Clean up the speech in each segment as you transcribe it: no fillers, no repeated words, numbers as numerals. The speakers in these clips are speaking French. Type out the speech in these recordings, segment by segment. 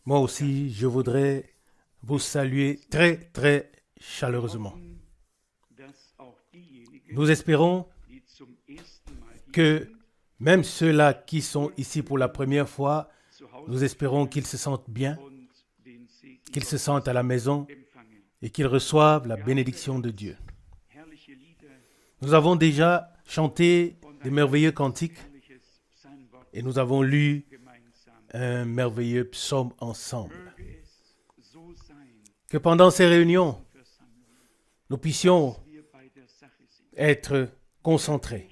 Moi aussi, je voudrais vous saluer très, très chaleureusement. Nous espérons que même ceux-là qui sont ici pour la première fois, nous espérons qu'ils se sentent bien, qu'ils se sentent à la maison et qu'ils reçoivent la bénédiction de Dieu. Nous avons déjà chanté des merveilleux cantiques et nous avons lu un merveilleux psaume ensemble. Que pendant ces réunions, nous puissions être concentrés,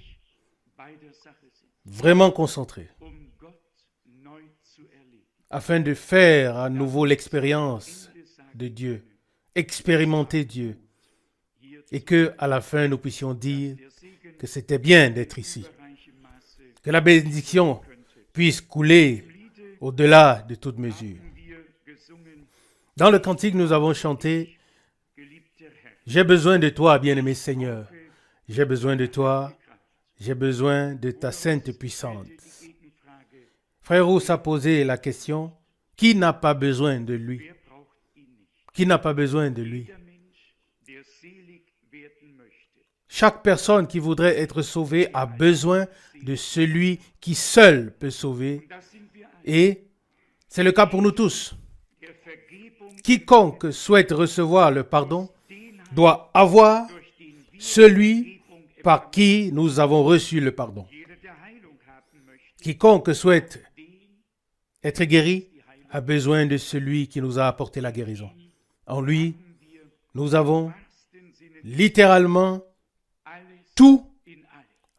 vraiment concentrés, afin de faire à nouveau l'expérience de Dieu, expérimenter Dieu, et que à la fin nous puissions dire que c'était bien d'être ici, que la bénédiction puisse couler au-delà de toute mesure. Dans le cantique, nous avons chanté « J'ai besoin de toi, bien-aimé Seigneur. J'ai besoin de toi. J'ai besoin de ta sainte puissance. » Frère Rousse a posé la question « Qui n'a pas besoin de lui? Qui n'a pas besoin de lui? » Chaque personne qui voudrait être sauvée a besoin de celui qui seul peut sauver. Et c'est le cas pour nous tous. Quiconque souhaite recevoir le pardon doit avoir celui par qui nous avons reçu le pardon. Quiconque souhaite être guéri a besoin de celui qui nous a apporté la guérison. En lui, nous avons littéralement tout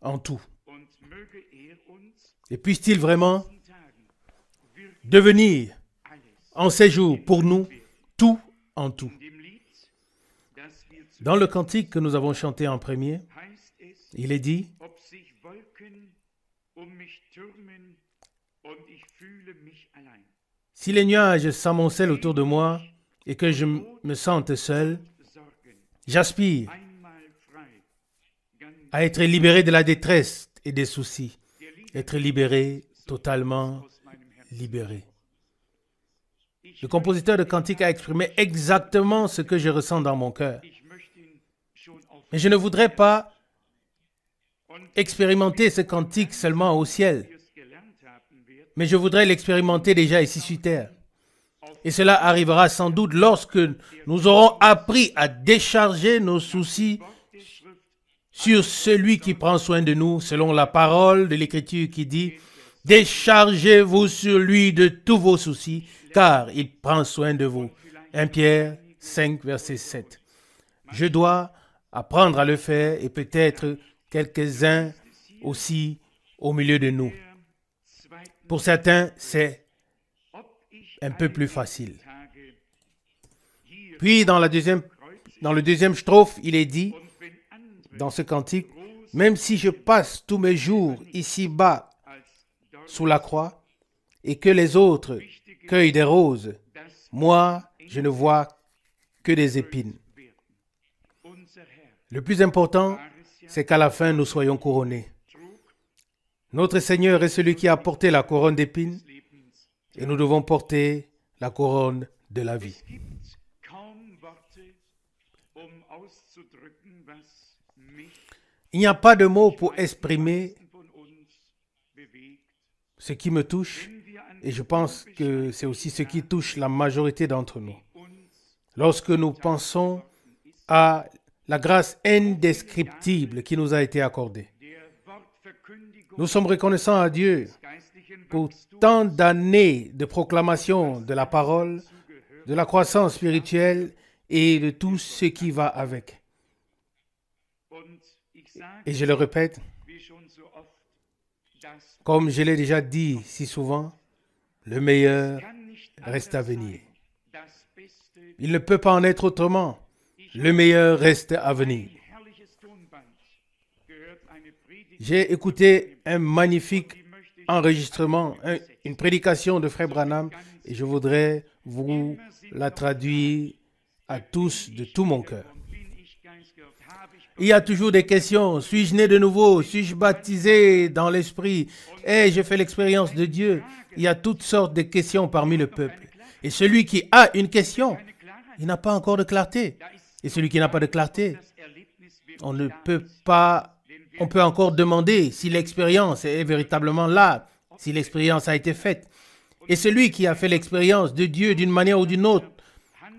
en tout. Et puisse-t-il vraiment devenir en ces jours pour nous tout en tout. Dans le cantique que nous avons chanté en premier, il est dit « Si les nuages s'amoncellent autour de moi et que je me sente seul, j'aspire à être libéré de la détresse et des soucis, être libéré, totalement libéré. » Le compositeur de cantique a exprimé exactement ce que je ressens dans mon cœur. Mais je ne voudrais pas expérimenter ce cantique seulement au ciel, mais je voudrais l'expérimenter déjà ici sur terre. Et cela arrivera sans doute lorsque nous aurons appris à décharger nos soucis sur celui qui prend soin de nous, selon la parole de l'Écriture qui dit « Déchargez-vous sur lui de tous vos soucis, car il prend soin de vous. » 1 Pierre 5, verset 7. Je dois apprendre à le faire et peut-être quelques-uns aussi au milieu de nous. Pour certains, c'est un peu plus facile. Puis dans le deuxième strophe, il est dit, dans ce cantique, « Même si je passe tous mes jours ici-bas sous la croix et que les autres cueillent des roses, moi, je ne vois que des épines. » Le plus important, c'est qu'à la fin, nous soyons couronnés. Notre Seigneur est celui qui a porté la couronne d'épines et nous devons porter la couronne de la vie. Il n'y a pas de mots pour exprimer ce qui me touche et je pense que c'est aussi ce qui touche la majorité d'entre nous. Lorsque nous pensons à la grâce indescriptible qui nous a été accordée, nous sommes reconnaissants à Dieu pour tant d'années de proclamation de la parole, de la croissance spirituelle et de tout ce qui va avec. Et je le répète, comme je l'ai déjà dit si souvent, le meilleur reste à venir. Il ne peut pas en être autrement. Le meilleur reste à venir. J'ai écouté un magnifique enregistrement, une prédication de Frère Branham, et je voudrais vous la traduire à tous de tout mon cœur. il y a toujours des questions. Suis-je né de nouveau? Suis-je baptisé dans l'esprit? Ai-je fait l'expérience de Dieu? Il y a toutes sortes de questions parmi le peuple. Et celui qui a une question, il n'a pas encore de clarté. Et celui qui n'a pas de clarté, on peut encore demander si l'expérience est véritablement là, si l'expérience a été faite. Et celui qui a fait l'expérience de Dieu d'une manière ou d'une autre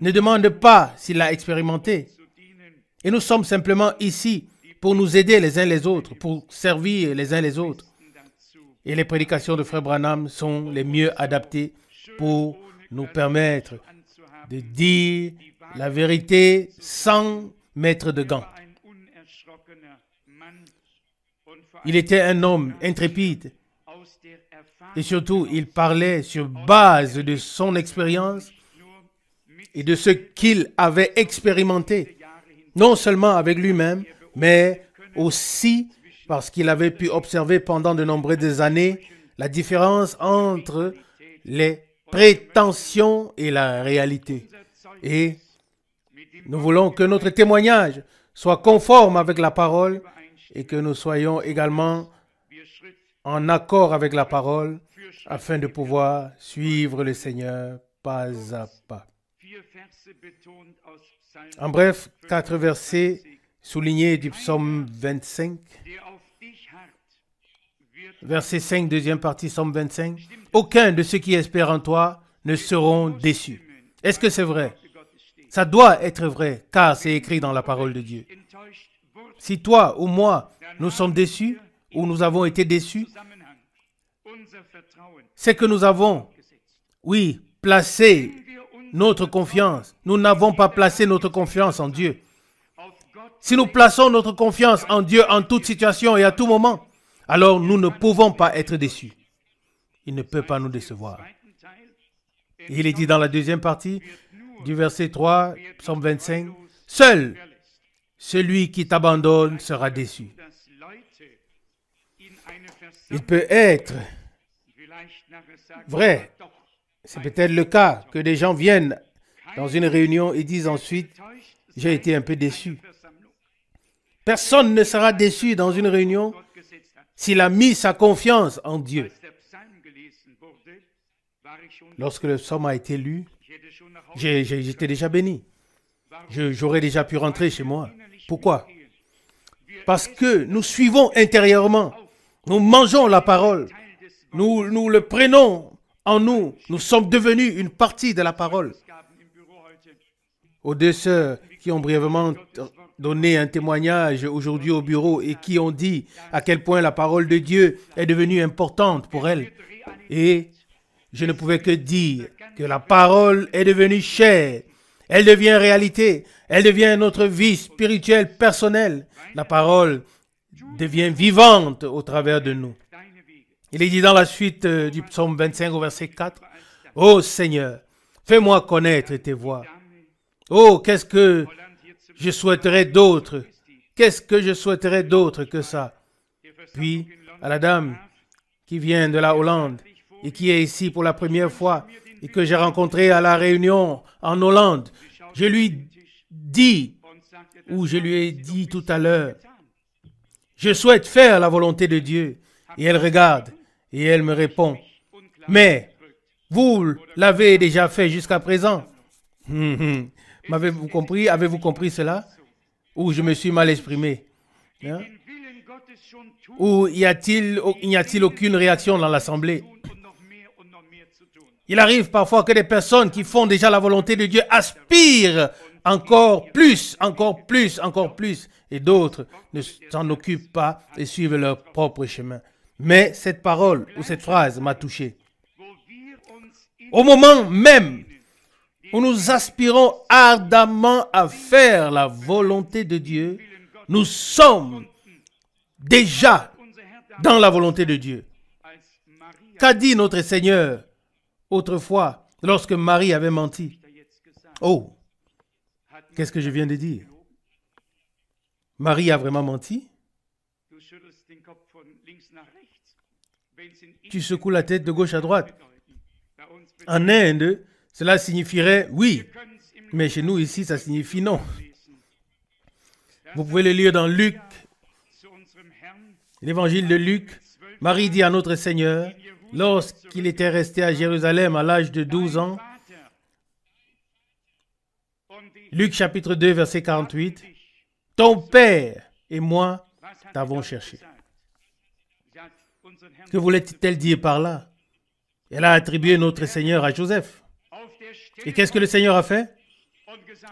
ne demande pas s'il l'a expérimenté. Et nous sommes simplement ici pour nous aider les uns les autres, pour servir les uns les autres. Et les prédications de Frère Branham sont les mieux adaptées pour nous permettre de dire la vérité sans mettre de gants. Il était un homme intrépide et surtout il parlait sur base de son expérience et de ce qu'il avait expérimenté, non seulement avec lui-même, mais aussi parce qu'il avait pu observer pendant de nombreuses années la différence entre les prétentions et la réalité. Et nous voulons que notre témoignage soit conforme avec la parole et que nous soyons également en accord avec la parole afin de pouvoir suivre le Seigneur pas à pas. En bref, 4 versets soulignés du psaume 25. Verset 5, deuxième partie, psaume 25. Aucun de ceux qui espèrent en toi ne seront déçus. Est-ce que c'est vrai? Ça doit être vrai, car c'est écrit dans la parole de Dieu. Si toi ou moi, nous sommes déçus, ou nous avons été déçus, c'est que nous avons, oui, placé notre confiance. Nous n'avons pas placé notre confiance en Dieu. Si nous plaçons notre confiance en Dieu en toute situation et à tout moment, alors nous ne pouvons pas être déçus. Il ne peut pas nous décevoir. Et il est dit dans la deuxième partie du verset 3, psaume 25, « Seul celui qui t'abandonne sera déçu. » Il peut être vrai, c'est peut-être le cas, que des gens viennent dans une réunion et disent ensuite, « J'ai été un peu déçu. » Personne ne sera déçu dans une réunion s'il a mis sa confiance en Dieu. Lorsque le psaume a été lu, j'étais déjà béni. J'aurais déjà pu rentrer chez moi. Pourquoi? Parce que nous suivons intérieurement. Nous mangeons la parole. Nous le prenons en nous. Nous sommes devenus une partie de la parole. Aux deux sœurs qui ont brièvement donné un témoignage aujourd'hui au bureau et qui ont dit à quel point la parole de Dieu est devenue importante pour elles. Et je ne pouvais que dire que la parole est devenue chair. Elle devient réalité. Elle devient notre vie spirituelle personnelle. La parole devient vivante au travers de nous. Il est dit dans la suite du psaume 25 au verset 4, « Ô Seigneur, fais-moi connaître tes voies. Oh, qu'est-ce que je souhaiterais d'autre? Qu'est-ce que je souhaiterais d'autre que ça? » Puis, à la dame qui vient de la Hollande et qui est ici pour la première fois et que j'ai rencontrée à la réunion en Hollande, je lui dis, ou je lui ai dit tout à l'heure, je souhaite faire la volonté de Dieu. Et elle regarde et elle me répond, mais vous l'avez déjà fait jusqu'à présent. M'avez-vous compris? Avez-vous compris cela? Ou je me suis mal exprimé? Hein? Ou n'y a-t-il aucune réaction dans l'assemblée? Il arrive parfois que des personnes qui font déjà la volonté de Dieu aspirent encore plus, encore plus, encore plus. Et d'autres ne s'en occupent pas et suivent leur propre chemin. Mais cette parole ou cette phrase m'a touché. Au moment même où nous aspirons ardemment à faire la volonté de Dieu, nous sommes déjà dans la volonté de Dieu. Qu'a dit notre Seigneur autrefois lorsque Marie avait menti? Oh, qu'est-ce que je viens de dire? Marie a vraiment menti? Tu secoues la tête de gauche à droite. En Inde, cela signifierait oui, mais chez nous ici, ça signifie non. Vous pouvez le lire dans Luc, l'évangile de Luc. Marie dit à notre Seigneur, lorsqu'il était resté à Jérusalem à l'âge de 12 ans, Luc chapitre 2, verset 48, « Ton père et moi t'avons cherché. » Que voulait-elle dire par là? Elle a attribué notre Seigneur à Joseph. Et qu'est-ce que le Seigneur a fait?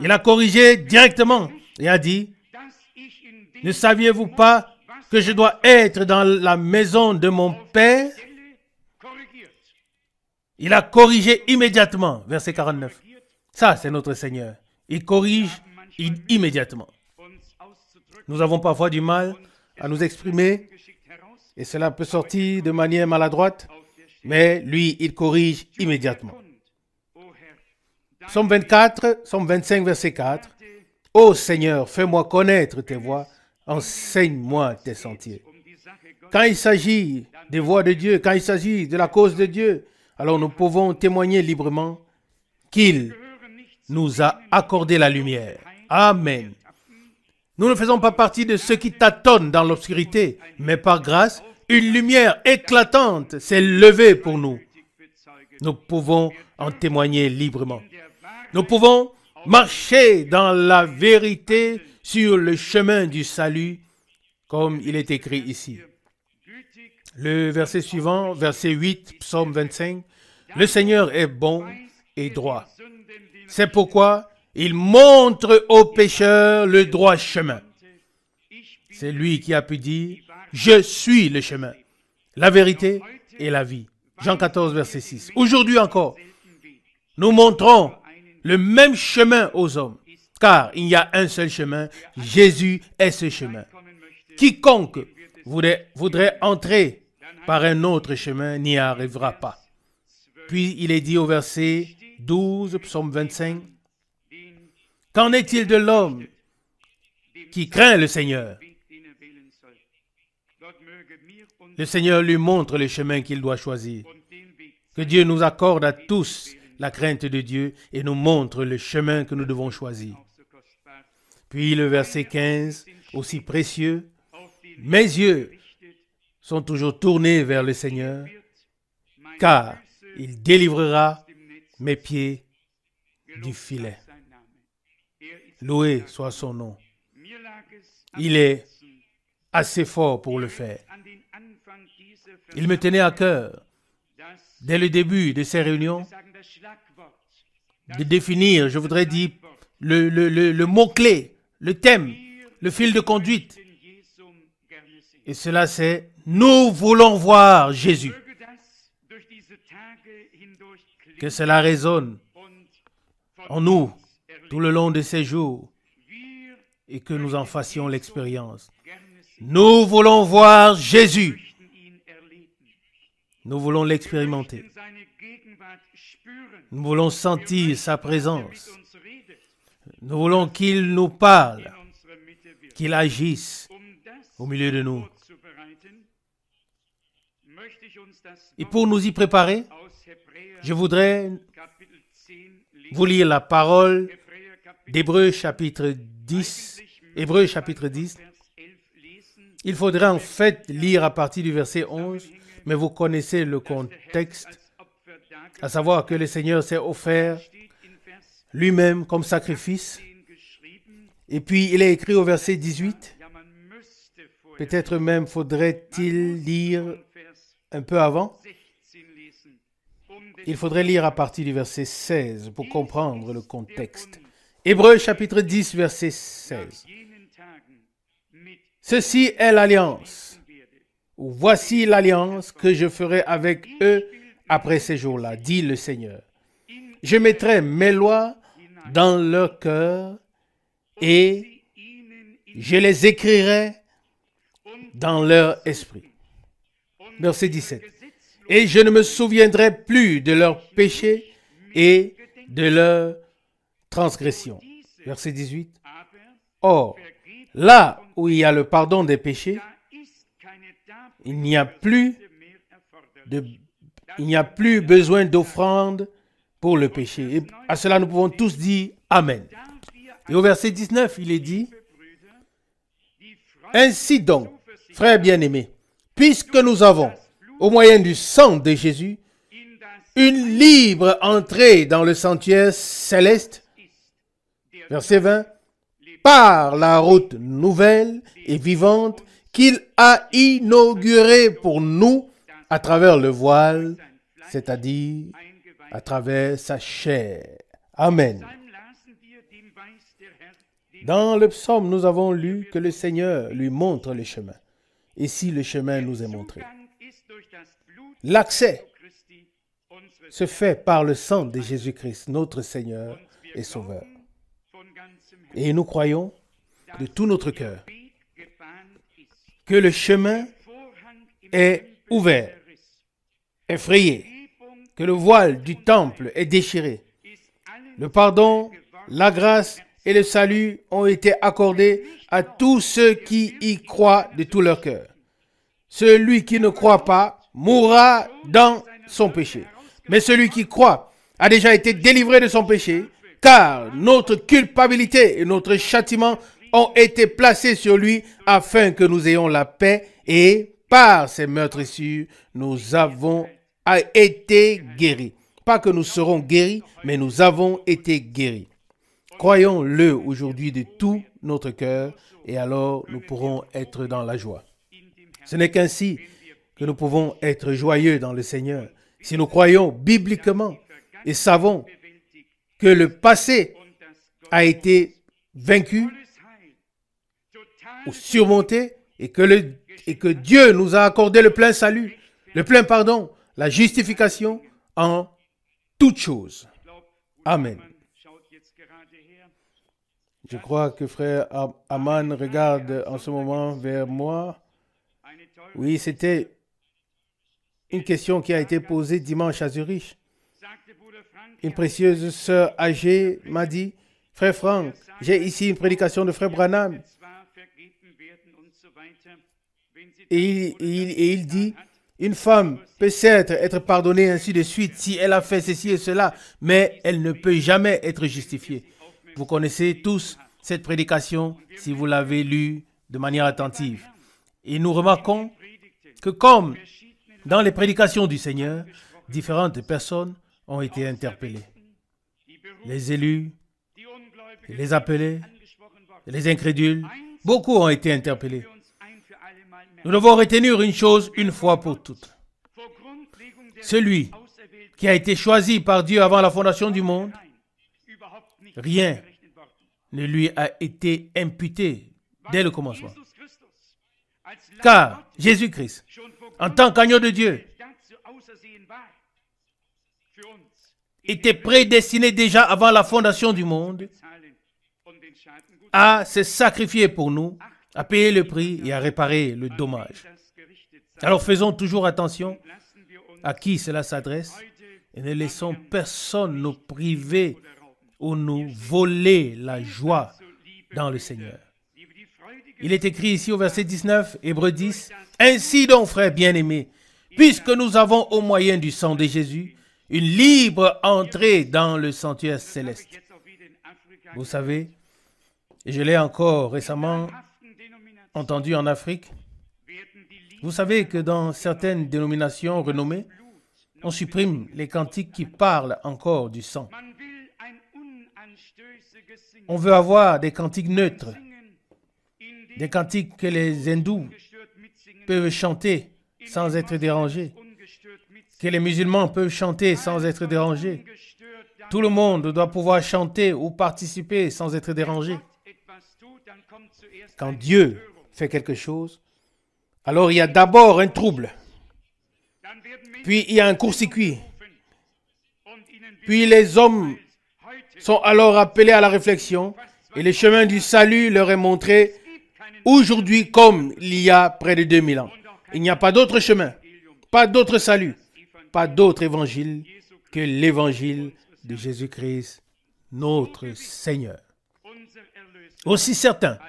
Il a corrigé directement et a dit, « Ne saviez-vous pas que je dois être dans la maison de mon Père? » Il a corrigé immédiatement, verset 49. Ça, c'est notre Seigneur. Il corrige immédiatement. Nous avons parfois du mal à nous exprimer et cela peut sortir de manière maladroite, mais lui, il corrige immédiatement. Psaume 24, Psaume 25, verset 4. « Ô Seigneur, fais-moi connaître tes voies, enseigne-moi tes sentiers. » Quand il s'agit des voies de Dieu, quand il s'agit de la cause de Dieu, alors nous pouvons témoigner librement qu'il nous a accordé la lumière. Amen. Nous ne faisons pas partie de ceux qui tâtonnent dans l'obscurité, mais par grâce, une lumière éclatante s'est levée pour nous. Nous pouvons en témoigner librement. Nous pouvons marcher dans la vérité sur le chemin du salut, comme il est écrit ici. Le verset suivant, verset 8, psaume 25, « Le Seigneur est bon et droit. C'est pourquoi il montre aux pécheurs le droit chemin. » C'est lui qui a pu dire, « Je suis le chemin, la vérité et la vie. » Jean 14, verset 6. Aujourd'hui encore, nous montrons le même chemin aux hommes, car il y a un seul chemin, Jésus est ce chemin. Quiconque voudrait entrer par un autre chemin n'y arrivera pas. Puis il est dit au verset 12, psaume 25, « Qu'en est-il de l'homme qui craint le Seigneur? » Le Seigneur lui montre le chemin qu'il doit choisir. Que Dieu nous accorde à tous la crainte de Dieu et nous montre le chemin que nous devons choisir. Puis le verset 15, aussi précieux, « Mes yeux sont toujours tournés vers le Seigneur, car il délivrera mes pieds du filet. » Loué soit son nom. Il est assez fort pour le faire. Il me tenait à cœur, dès le début de ces réunions, de définir, je voudrais dire, le mot-clé, le thème, le fil de conduite. Et cela c'est, nous voulons voir Jésus. Que cela résonne en nous tout le long de ces jours et que nous en fassions l'expérience. Nous voulons voir Jésus. Nous voulons l'expérimenter. Nous voulons sentir sa présence. Nous voulons qu'il nous parle, qu'il agisse au milieu de nous. Et pour nous y préparer, je voudrais vous lire la parole d'Hébreux chapitre 10. Hébreux chapitre 10. Il faudrait en fait lire à partir du verset 11, mais vous connaissez le contexte, à savoir que le Seigneur s'est offert lui-même comme sacrifice. Et puis il est écrit au verset 18, peut-être même faudrait-il lire un peu avant. Il faudrait lire à partir du verset 16 pour comprendre le contexte. Hébreux chapitre 10, verset 16. Ceci est l'alliance. Voici l'alliance que je ferai avec eux après ces jours-là, dit le Seigneur. Je mettrai mes lois dans leur cœur et je les écrirai dans leur esprit. Verset 17. Et je ne me souviendrai plus de leurs péchés et de leurs transgressions. Verset 18. Or, là où il y a le pardon des péchés, il n'y a plus besoin d'offrande pour le péché. Et à cela, nous pouvons tous dire Amen. Et au verset 19, il est dit, Ainsi donc, frères bien-aimés, puisque nous avons, au moyen du sang de Jésus, une libre entrée dans le sanctuaire céleste, verset 20, par la route nouvelle et vivante qu'il a inaugurée pour nous à travers le voile, c'est-à-dire à travers sa chair. Amen. Dans le psaume, nous avons lu que le Seigneur lui montre le chemin. Et si le chemin nous est montré, l'accès se fait par le sang de Jésus-Christ, notre Seigneur et Sauveur. Et nous croyons de tout notre cœur que le chemin est ouvert, effrayé, que le voile du temple est déchiré. Le pardon, la grâce et le salut ont été accordés à tous ceux qui y croient de tout leur cœur. Celui qui ne croit pas mourra dans son péché. Mais celui qui croit a déjà été délivré de son péché, car notre culpabilité et notre châtiment ont été placés sur lui afin que nous ayons la paix, et par ses meurtrissures, nous avons été guéris. Pas que nous serons guéris, mais nous avons été guéris. Croyons-le aujourd'hui de tout notre cœur, et alors nous pourrons être dans la joie. Ce n'est qu'ainsi que nous pouvons être joyeux dans le Seigneur. Si nous croyons bibliquement et savons que le passé a été vaincu ou surmonté et que Dieu nous a accordé le plein salut, le plein pardon, la justification en toutes choses. Amen. Je crois que frère Aman regarde en ce moment vers moi. Oui, c'était une question qui a été posée dimanche à Zurich. Une précieuse sœur âgée m'a dit, « Frère Franck, j'ai ici une prédication de frère Branham. » Et il dit, « Une femme peut certes être pardonnée ainsi de suite si elle a fait ceci et cela, mais elle ne peut jamais être justifiée. » Vous connaissez tous cette prédication si vous l'avez lue de manière attentive. Et nous remarquons que comme dans les prédications du Seigneur, différentes personnes ont été interpellées. Les élus, les appelés, les incrédules, beaucoup ont été interpellés. Nous devons retenir une chose une fois pour toutes. Celui qui a été choisi par Dieu avant la fondation du monde, rien ne lui a été imputé dès le commencement. Car Jésus-Christ, en tant qu'agneau de Dieu, était prédestiné déjà avant la fondation du monde à se sacrifier pour nous, à payer le prix et à réparer le dommage. Alors faisons toujours attention à qui cela s'adresse et ne laissons personne nous priver ou nous voler la joie dans le Seigneur. Il est écrit ici au verset 19, Hébreux 10, « Ainsi donc, frères bien-aimés, puisque nous avons au moyen du sang de Jésus une libre entrée dans le sanctuaire céleste. » Vous savez, et je l'ai encore récemment entendu en Afrique, vous savez que dans certaines dénominations renommées, on supprime les cantiques qui parlent encore du sang. On veut avoir des cantiques neutres, des cantiques que les hindous peuvent chanter sans être dérangés, que les musulmans peuvent chanter sans être dérangés. Tout le monde doit pouvoir chanter ou participer sans être dérangé. Quand Dieu fait quelque chose, alors il y a d'abord un trouble, puis il y a un court-circuit, puis les hommes sont alors appelés à la réflexion et le chemin du salut leur est montré aujourd'hui comme il y a près de 2000 ans. Il n'y a pas d'autre chemin, pas d'autre salut, pas d'autre évangile que l'évangile de Jésus-Christ, notre Seigneur. Aussi certain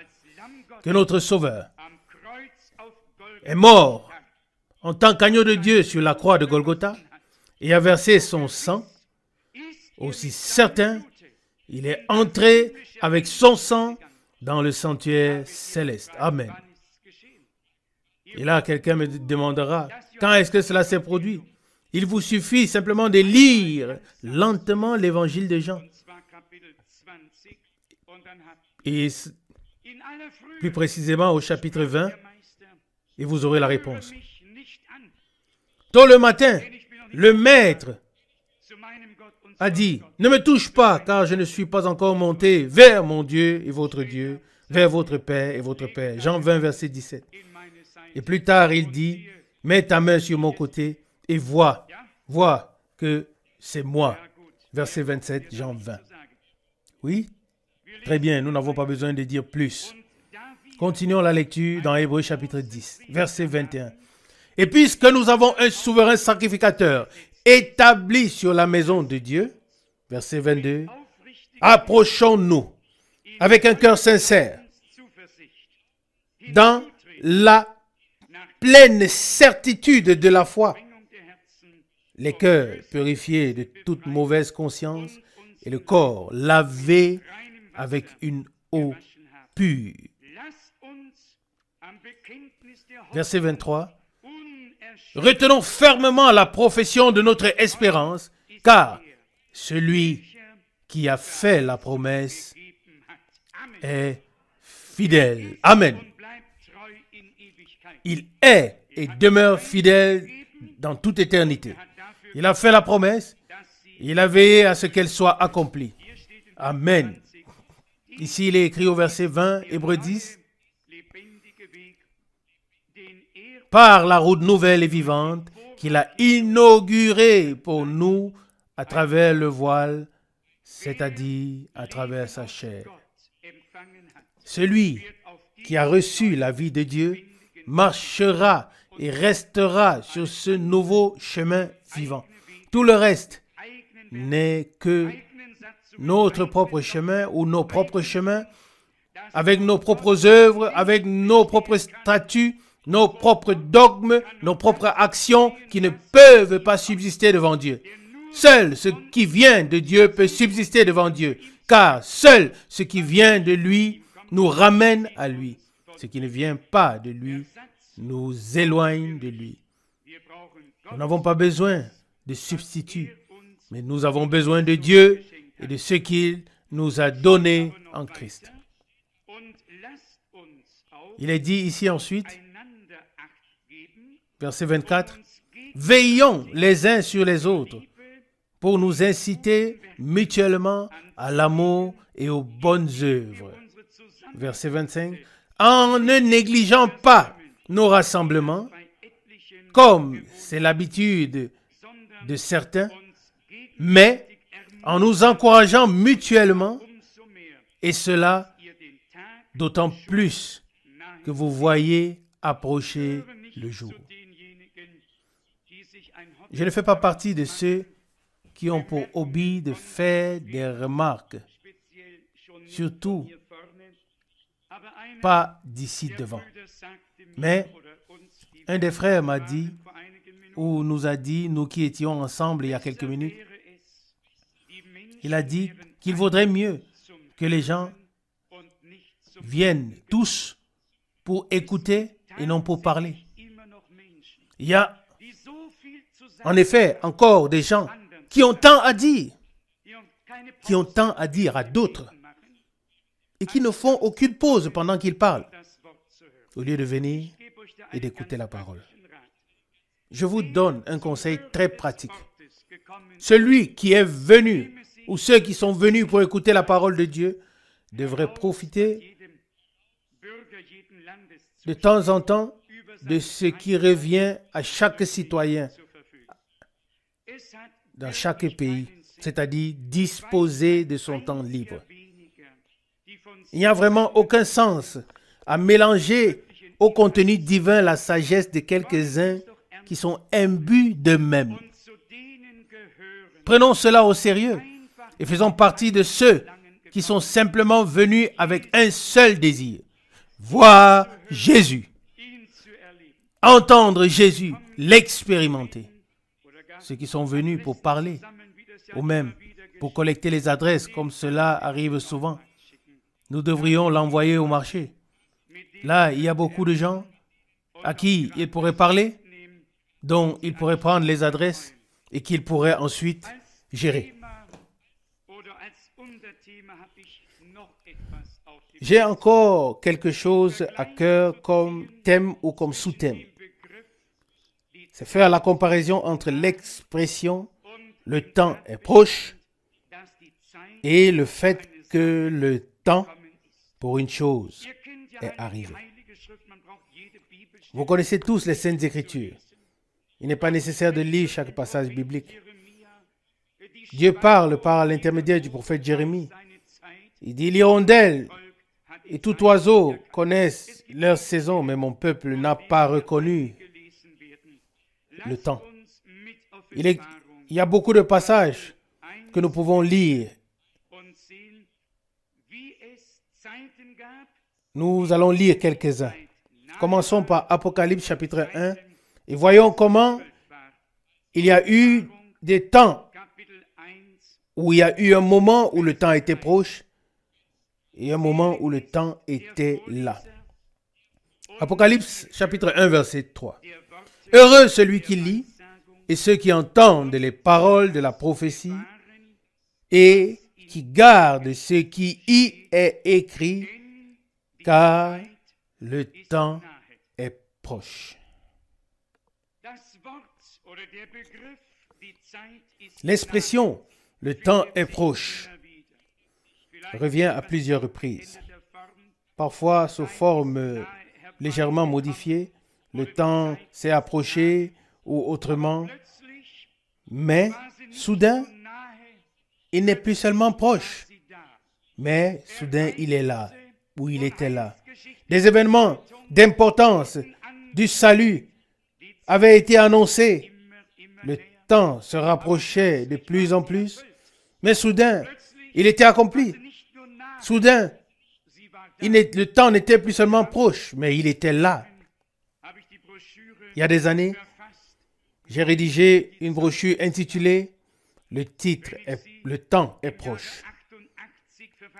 que notre Sauveur est mort en tant qu'agneau de Dieu sur la croix de Golgotha et a versé son sang, aussi certain, il est entré avec son sang dans le sanctuaire céleste. Amen. Et là, quelqu'un me demandera, quand est-ce que cela s'est produit? Il vous suffit simplement de lire lentement l'évangile de Jean. Et plus précisément au chapitre 20, et vous aurez la réponse. Tôt le matin, le maître a dit, ne me touche pas, car je ne suis pas encore monté vers mon Dieu et votre Dieu, vers votre Père et votre Père. Jean 20, verset 17. Et plus tard, il dit, mets ta main sur mon côté et vois que c'est moi. Verset 27, Jean 20. Oui? Très bien, nous n'avons pas besoin de dire plus. Continuons la lecture dans Hébreux chapitre 10, verset 21. Et puisque nous avons un souverain sacrificateur établi sur la maison de Dieu, verset 22, approchons-nous avec un cœur sincère, dans la pleine certitude de la foi, les cœurs purifiés de toute mauvaise conscience et le corps lavé avec une eau pure. Verset 23. Retenons fermement la profession de notre espérance, car celui qui a fait la promesse est fidèle. Amen. Il est et demeure fidèle dans toute éternité. Il a fait la promesse, il a veillé à ce qu'elle soit accomplie. Amen. Ici, il est écrit au verset 20, Hébreux 10, par la route nouvelle et vivante qu'il a inaugurée pour nous à travers le voile, c'est-à-dire à travers sa chair. Celui qui a reçu la vie de Dieu marchera et restera sur ce nouveau chemin vivant. Tout le reste n'est que notre propre chemin ou nos propres chemins, avec nos propres œuvres, avec nos propres statuts, nos propres dogmes, nos propres actions qui ne peuvent pas subsister devant Dieu. Seul ce qui vient de Dieu peut subsister devant Dieu, car seul ce qui vient de lui nous ramène à lui. Ce qui ne vient pas de lui nous éloigne de lui. Nous n'avons pas besoin de substituts, mais nous avons besoin de Dieu et de ce qu'il nous a donné en Christ. Il est dit ici ensuite, verset 24, « Veillons les uns sur les autres pour nous inciter mutuellement à l'amour et aux bonnes œuvres. » Verset 25, « En ne négligeant pas nos rassemblements, comme c'est l'habitude de certains, mais en nous encourageant mutuellement, et cela d'autant plus que vous voyez approcher le jour. » Je ne fais pas partie de ceux qui ont pour hobby de faire des remarques, surtout pas d'ici devant. Mais un des frères m'a dit, ou nous a dit, nous qui étions ensemble il y a quelques minutes, il a dit qu'il vaudrait mieux que les gens viennent tous pour écouter et non pour parler. Il y a en effet encore des gens qui ont tant à dire, à d'autres et qui ne font aucune pause pendant qu'ils parlent, au lieu de venir et d'écouter la parole. Je vous donne un conseil très pratique. Celui qui est venu, ou ceux qui sont venus pour écouter la parole de Dieu, devraient profiter de temps en temps de ce qui revient à chaque citoyen dans chaque pays, c'est-à-dire disposer de son temps libre. Il n'y a vraiment aucun sens à mélanger au contenu divin la sagesse de quelques-uns qui sont imbus d'eux-mêmes. Prenons cela au sérieux et faisons partie de ceux qui sont simplement venus avec un seul désir, voir Jésus, entendre Jésus, l'expérimenter. Ceux qui sont venus pour parler, ou même pour collecter les adresses, comme cela arrive souvent, nous devrions l'envoyer au marché. Là, il y a beaucoup de gens à qui il pourrait parler, dont il pourrait prendre les adresses et qu'il pourrait ensuite gérer. J'ai encore quelque chose à cœur comme thème ou comme sous-thème. C'est faire la comparaison entre l'expression « le temps est proche » et le fait que le temps pour une chose est arrivé. Vous connaissez tous les Saintes Écritures. Il n'est pas nécessaire de lire chaque passage biblique. Dieu parle par l'intermédiaire du prophète Jérémie. Il dit, l'hirondelle et tout oiseau connaissent leur saison, mais mon peuple n'a pas reconnu le temps. Il y a beaucoup de passages que nous pouvons lire. Nous allons lire quelques-uns. Commençons par Apocalypse chapitre 1 et voyons comment il y a eu des temps où il y a eu un moment où le temps était proche et un moment où le temps était là. Apocalypse chapitre 1 verset 3. Heureux celui qui lit et ceux qui entendent les paroles de la prophétie et qui gardent ce qui y est écrit, car le temps est proche. L'expression « le temps est proche » revient à plusieurs reprises. Parfois sous forme légèrement modifiée, le temps s'est approché ou autrement, mais soudain, il n'est plus seulement proche, mais soudain il est là, où il était là. Des événements d'importance du salut avaient été annoncés. Le temps se rapprochait de plus en plus, mais soudain, il était accompli. Soudain, le temps n'était plus seulement proche, mais il était là. Il y a des années, j'ai rédigé une brochure intitulée « Le titre est « Le temps est proche ».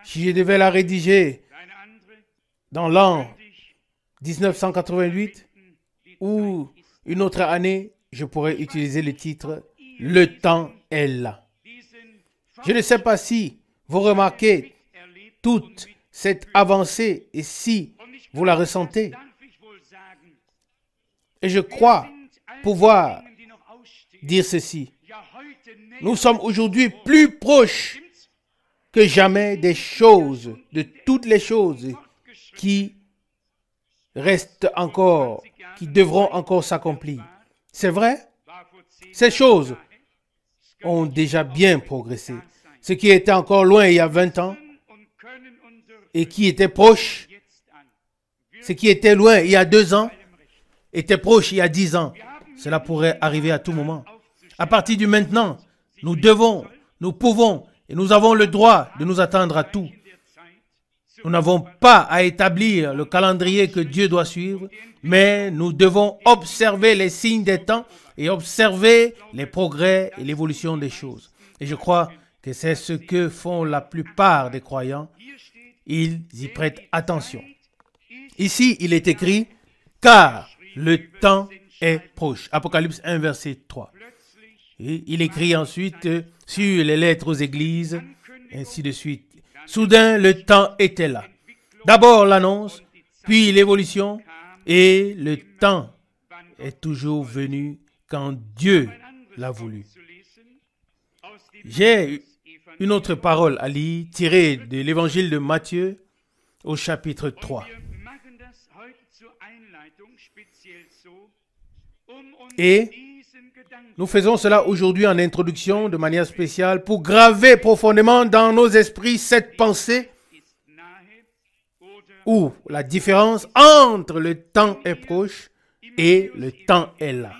Si je devais la rédiger dans l'an 1988 ou une autre année, je pourrais utiliser le titre « Le temps est là ». Je ne sais pas si vous remarquez toute cette avancée et si vous la ressentez. Et je crois pouvoir dire ceci. Nous sommes aujourd'hui plus proches que jamais des choses, de toutes les choses qui restent encore, qui devront encore s'accomplir. C'est vrai? Ces choses ont déjà bien progressé. Ce qui était encore loin il y a 20 ans et qui était proche, ce qui était loin il y a 2 ans, était proche il y a 10 ans. Cela pourrait arriver à tout moment. À partir du maintenant, nous devons, nous pouvons et nous avons le droit de nous attendre à tout. Nous n'avons pas à établir le calendrier que Dieu doit suivre, mais nous devons observer les signes des temps et observer les progrès et l'évolution des choses. Et je crois que c'est ce que font la plupart des croyants. Ils y prêtent attention. Ici, il est écrit « Car le temps est proche ». Apocalypse 1, verset 3. Et il écrit ensuite sur les lettres aux églises, ainsi de suite. Soudain, le temps était là. D'abord l'annonce, puis l'évolution, et le temps est toujours venu quand Dieu l'a voulu. J'ai une autre parole à lire, tirée de l'évangile de Matthieu au chapitre 3. Et nous faisons cela aujourd'hui en introduction de manière spéciale pour graver profondément dans nos esprits cette pensée où la différence entre le temps est proche et le temps est là.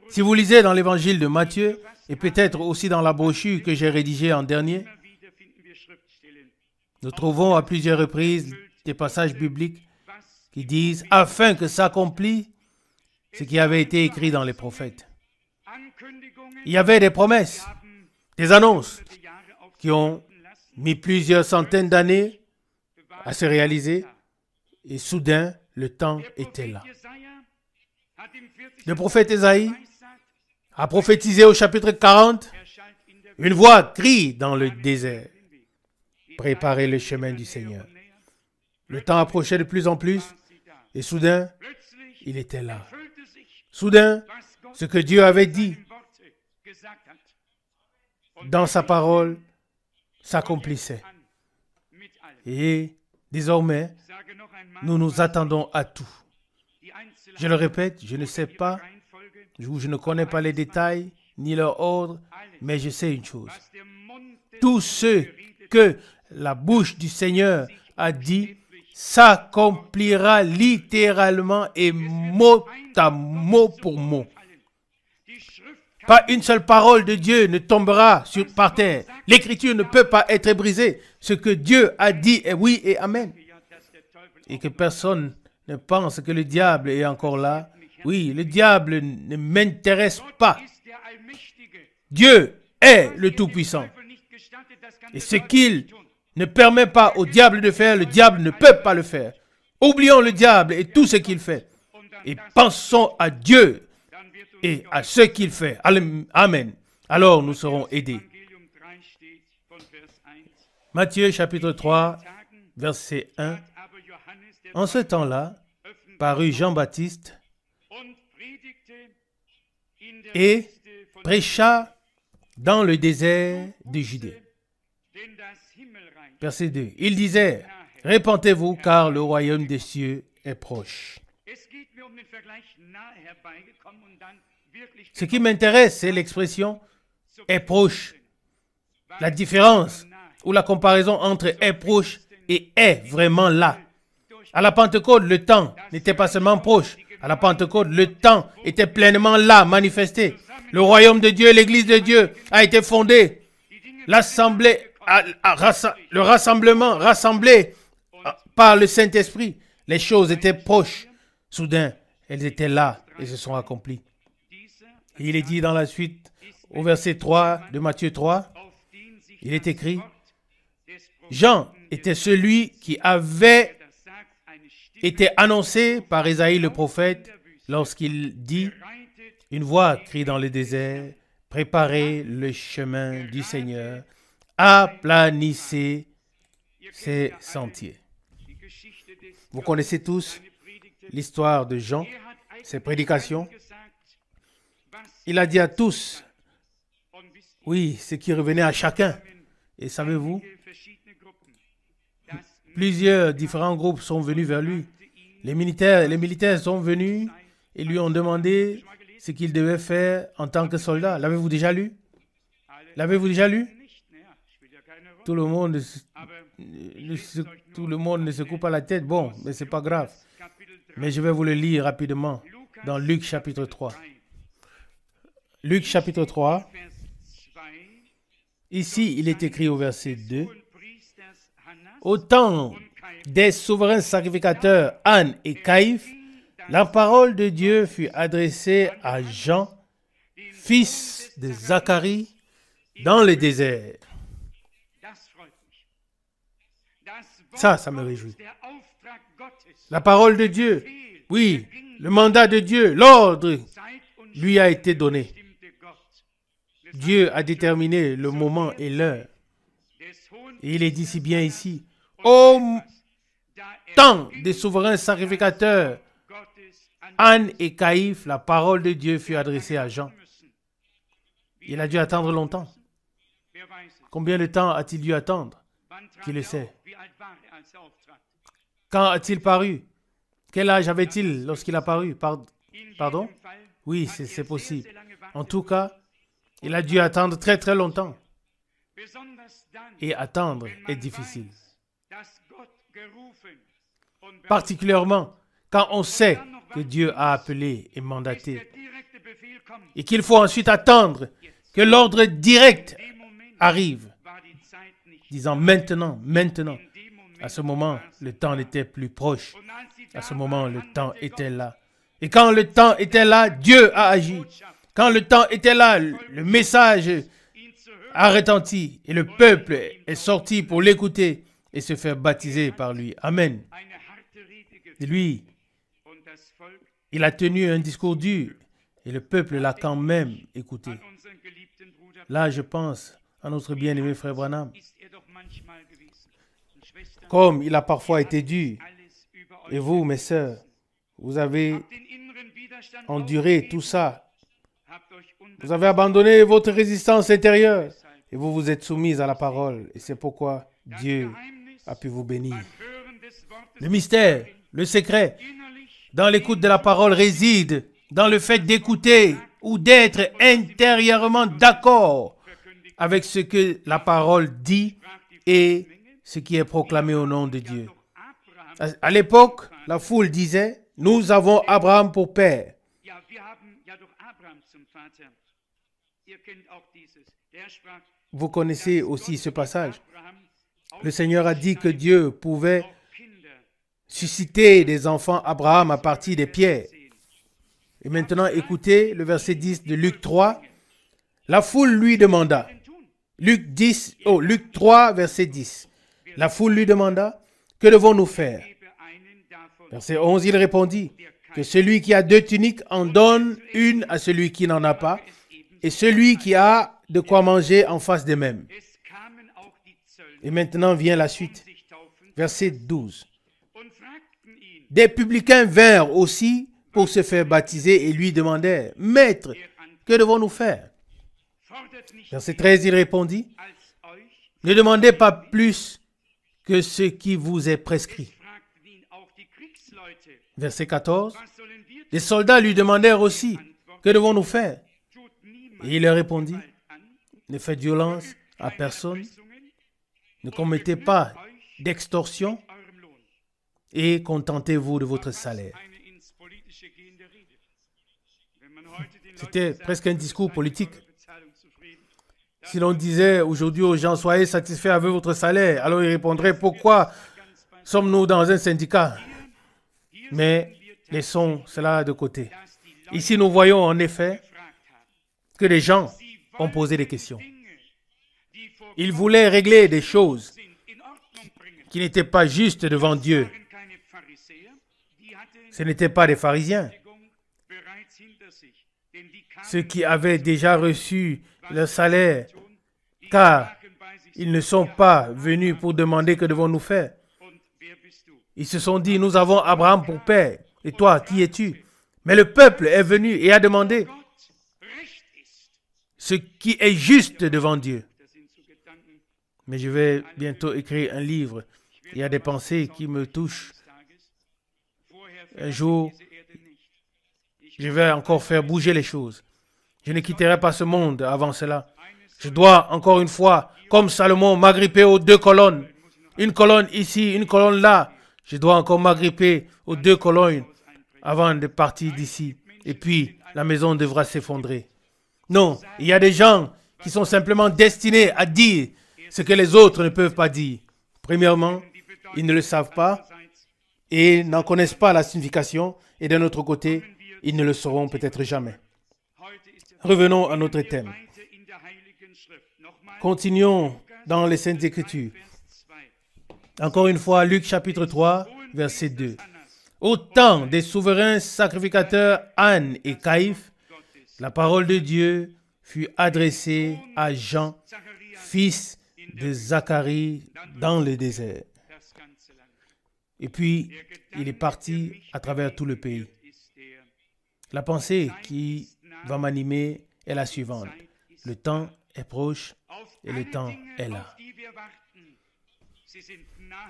Si vous lisez dans l'évangile de Matthieu et peut-être aussi dans la brochure que j'ai rédigée en dernier, nous trouvons à plusieurs reprises des passages bibliques qui disent « afin que s'accomplisse ce qui avait été écrit dans les prophètes ». Il y avait des promesses, des annonces qui ont mis plusieurs centaines d'années à se réaliser et soudain, le temps était là. Le prophète Ésaïe a prophétisé au chapitre 40, une voix crie dans le désert, préparez le chemin du Seigneur. Le temps approchait de plus en plus et soudain, il était là. Soudain, ce que Dieu avait dit dans sa parole s'accomplissait. Et désormais, nous nous attendons à tout. Je le répète, je ne sais pas, je ne connais pas les détails ni leur ordre, mais je sais une chose. Tout ce que la bouche du Seigneur a dit s'accomplira littéralement et mot à mot pour mot. Pas une seule parole de Dieu ne tombera par terre. L'Écriture ne peut pas être brisée. Ce que Dieu a dit est oui et amen. Et que personne ne pense que le diable est encore là. Oui, le diable ne m'intéresse pas. Dieu est le Tout-Puissant. Et ce qu'il ne permet pas au diable de faire, le diable ne peut pas le faire. Oublions le diable et tout ce qu'il fait. Et pensons à Dieu et à ce qu'il fait. Amen. Alors nous serons aidés. Matthieu chapitre 3, verset 1. En ce temps-là, parut Jean-Baptiste et prêcha dans le désert de Judée. Verset 2. Il disait, répentez-vous car le royaume des cieux est proche. Ce qui m'intéresse, c'est l'expression est proche. La différence ou la comparaison entre est proche et est vraiment là. À la Pentecôte, le temps n'était pas seulement proche. À la Pentecôte, le temps était pleinement là, manifesté. Le royaume de Dieu, l'Église de Dieu a été fondée. L'assemblée, le rassemblement rassemblé par le Saint-Esprit. Les choses étaient proches. Soudain, elles étaient là et se sont accomplies. Et il est dit dans la suite, au verset 3 de Matthieu 3, il est écrit, Jean était celui qui avait été annoncé par Ésaïe le prophète lorsqu'il dit, une voix crie dans le désert, préparez le chemin du Seigneur, aplanissez ses sentiers. Vous connaissez tous l'histoire de Jean, ses prédications. Il a dit à tous, oui, ce qui revenait à chacun. Et savez-vous, plusieurs différents groupes sont venus vers lui. Les militaires sont venus et lui ont demandé ce qu'il devait faire en tant que soldat. L'avez-vous déjà lu? L'avez-vous déjà lu? Tout le monde ne se coupe pas la tête. Bon, mais ce n'est pas grave. Mais je vais vous le lire rapidement dans Luc chapitre 3. Luc chapitre 3. Ici, il est écrit au verset 2. Au temps des souverains sacrificateurs Anne et Caïphe, la parole de Dieu fut adressée à Jean, fils de Zacharie, dans le désert. Ça me réjouit. La parole de Dieu, oui, le mandat de Dieu, l'ordre lui a été donné. Dieu a déterminé le moment et l'heure. Et il est dit si bien ici, au temps des souverains sacrificateurs, Anne et Caïphe, la parole de Dieu fut adressée à Jean. Il a dû attendre longtemps. Combien de temps a-t-il dû attendre? Qui le sait? Quand a-t-il paru? Quel âge avait-il lorsqu'il a paru? Pardon? Oui, c'est possible. En tout cas, il a dû attendre très très longtemps. Et attendre est difficile. Particulièrement quand on sait que Dieu a appelé et mandaté. Et qu'il faut ensuite attendre que l'ordre direct arrive. Disant maintenant, maintenant. À ce moment, le temps n'était plus proche. À ce moment, le temps était là. Et quand le temps était là, Dieu a agi. Quand le temps était là, le message a retenti et le peuple est sorti pour l'écouter et se faire baptiser par lui. Amen. Et lui, il a tenu un discours dur et le peuple l'a quand même écouté. Là, je pense à notre bien-aimé frère Branham. Comme il a parfois été dur. Et vous, mes sœurs, vous avez enduré tout ça. Vous avez abandonné votre résistance intérieure et vous vous êtes soumise à la parole. Et c'est pourquoi Dieu a pu vous bénir. Le mystère, le secret, dans l'écoute de la parole réside dans le fait d'écouter ou d'être intérieurement d'accord avec ce que la parole dit et ce qui est proclamé au nom de Dieu. À l'époque, la foule disait, nous avons Abraham pour père. Vous connaissez aussi ce passage. Le Seigneur a dit que Dieu pouvait susciter des enfants Abraham à partir des pierres. Et maintenant, écoutez le verset 10 de Luc 3. La foule lui demanda, Luc 3, verset 10. La foule lui demanda, que devons-nous faire? Verset 11, il répondit, que celui qui a 2 tuniques en donne une à celui qui n'en a pas, et celui qui a de quoi manger en fasse de même. Et maintenant vient la suite. Verset 12. Des publicains vinrent aussi pour se faire baptiser et lui demandèrent, « Maître, que devons-nous faire ?» Verset 13, il répondit, « Ne demandez pas plus que ce qui vous est prescrit. » Verset 14, « Les soldats lui demandèrent aussi, « Que devons-nous faire ?» Et il leur répondit, « Ne faites violence à personne, ne commettez pas d'extorsion et contentez-vous de votre salaire. » C'était presque un discours politique. Si l'on disait aujourd'hui aux gens, soyez satisfaits avec votre salaire, alors ils répondraient, pourquoi sommes-nous dans un syndicat? Mais laissons cela de côté. Ici, nous voyons en effet que les gens ont posé des questions. Ils voulaient régler des choses qui n'étaient pas justes devant Dieu. Ce n'étaient pas des pharisiens. Ceux qui avaient déjà reçu leur salaire, car ils ne sont pas venus pour demander que devons-nous faire. Ils se sont dit, nous avons Abraham pour père, et toi, qui es-tu? Mais le peuple est venu et a demandé ce qui est juste devant Dieu. Mais je vais bientôt écrire un livre. Il y a des pensées qui me touchent. Un jour, je vais encore faire bouger les choses. Je ne quitterai pas ce monde avant cela. Je dois, encore une fois, comme Salomon, m'agripper aux 2 colonnes. Une colonne ici, une colonne là. Je dois encore m'agripper aux 2 colonnes avant de partir d'ici. Et puis, la maison devra s'effondrer. Non, il y a des gens qui sont simplement destinés à dire ce que les autres ne peuvent pas dire. Premièrement, ils ne le savent pas et n'en connaissent pas la signification. Et d'un autre côté, ils ne le sauront peut-être jamais. Revenons à notre thème. Continuons dans les Saintes Écritures. Encore une fois, Luc chapitre 3, verset 2. Au temps des souverains sacrificateurs Anne et Caïphe, la parole de Dieu fut adressée à Jean, fils de Zacharie, dans le désert. Et puis, il est parti à travers tout le pays. La pensée qui va m'animer est la suivante. Le temps est proche et le temps est là.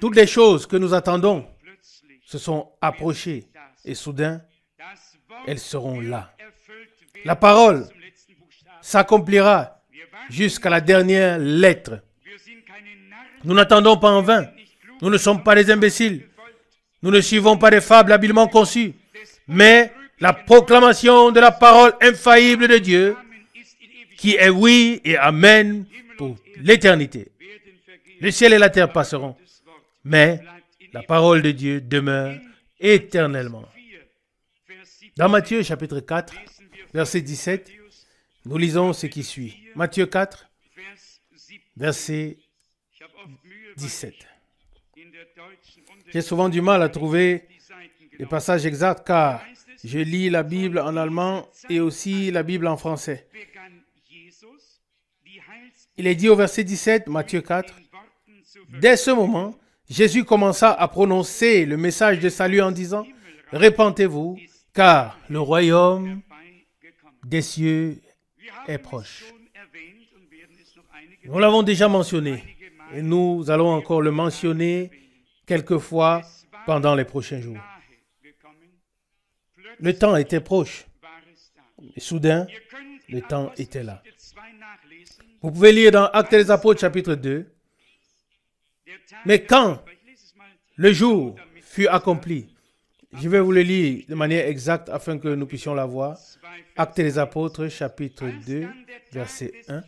Toutes les choses que nous attendons se sont approchées et soudain, elles seront là. La parole s'accomplira jusqu'à la dernière lettre. Nous n'attendons pas en vain. Nous ne sommes pas des imbéciles. Nous ne suivons pas des fables habilement conçues. Mais la proclamation de la parole infaillible de Dieu, qui est oui et amen pour l'éternité. Le ciel et la terre passeront, mais la parole de Dieu demeure éternellement. Dans Matthieu chapitre 4, verset 17, nous lisons ce qui suit. Matthieu 4, verset 17. J'ai souvent du mal à trouver les passages exacts, car je lis la Bible en allemand et aussi la Bible en français. Il est dit au verset 17, Matthieu 4, « Dès ce moment, Jésus commença à prononcer le message de salut en disant, « Repentez-vous, car le royaume des cieux est proche. » Nous l'avons déjà mentionné et nous allons encore le mentionner quelques fois pendant les prochains jours. Le temps était proche et soudain, le temps était là. Vous pouvez lire dans Actes des Apôtres chapitre 2. Mais quand le jour fut accompli, je vais vous le lire de manière exacte afin que nous puissions la voir. Actes des Apôtres chapitre 2, verset 1.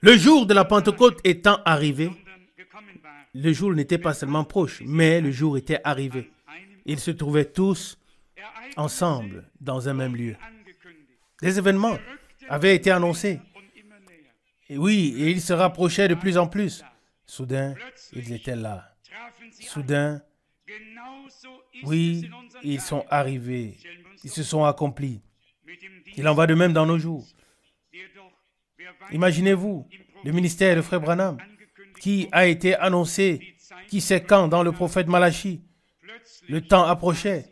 Le jour de la Pentecôte étant arrivé, le jour n'était pas seulement proche, mais le jour était arrivé. Ils se trouvaient tous ensemble dans un même lieu. Des événements avaient été annoncés. Et oui, et ils se rapprochaient de plus en plus. Soudain, ils étaient là. Soudain, oui, ils sont arrivés. Ils se sont accomplis. Il en va de même dans nos jours. Imaginez-vous le ministère de Frère Branham qui a été annoncé, qui sait quand, dans le prophète Malachi. Le temps approchait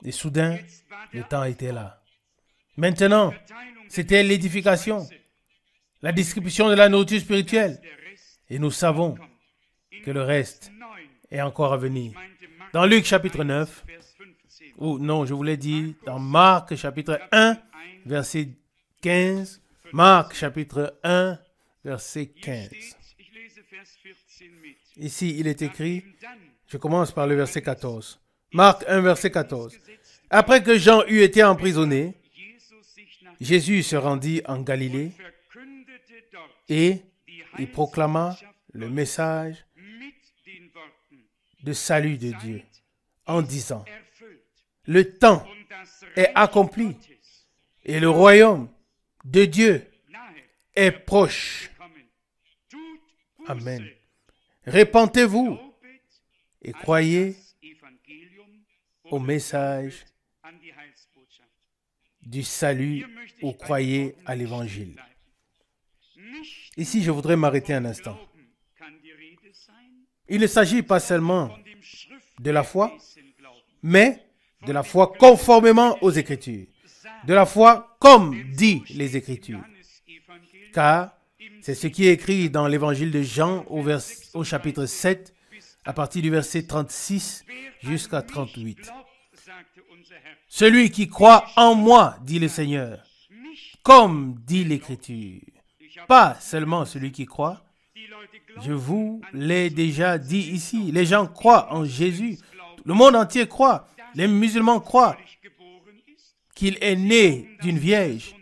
et soudain, le temps était là. Maintenant, c'était l'édification, la distribution de la nourriture spirituelle. Et nous savons que le reste est encore à venir. Dans Luc chapitre 9, ou non, je vous l'ai dit, dans Marc chapitre 1, verset 15, Marc chapitre 1, verset 15. Ici, il est écrit, je commence par le verset 14. Marc 1, verset 14. Après que Jean eut été emprisonné, Jésus se rendit en Galilée et il proclama le message de salut de Dieu en disant, « Le temps est accompli et le royaume de Dieu est proche. » Amen. Repentez-vous et croyez au message du salut ou croyez à l'évangile. Ici, je voudrais m'arrêter un instant. Il ne s'agit pas seulement de la foi, mais de la foi conformément aux Écritures. De la foi comme dit les Écritures. Car c'est ce qui est écrit dans l'évangile de Jean au chapitre 7, à partir du verset 36 jusqu'à 38. Celui qui croit en moi, dit le Seigneur, comme dit l'Écriture. Pas seulement celui qui croit. Je vous l'ai déjà dit ici. Les gens croient en Jésus. Le monde entier croit. Les musulmans croient qu'il est né d'une vierge.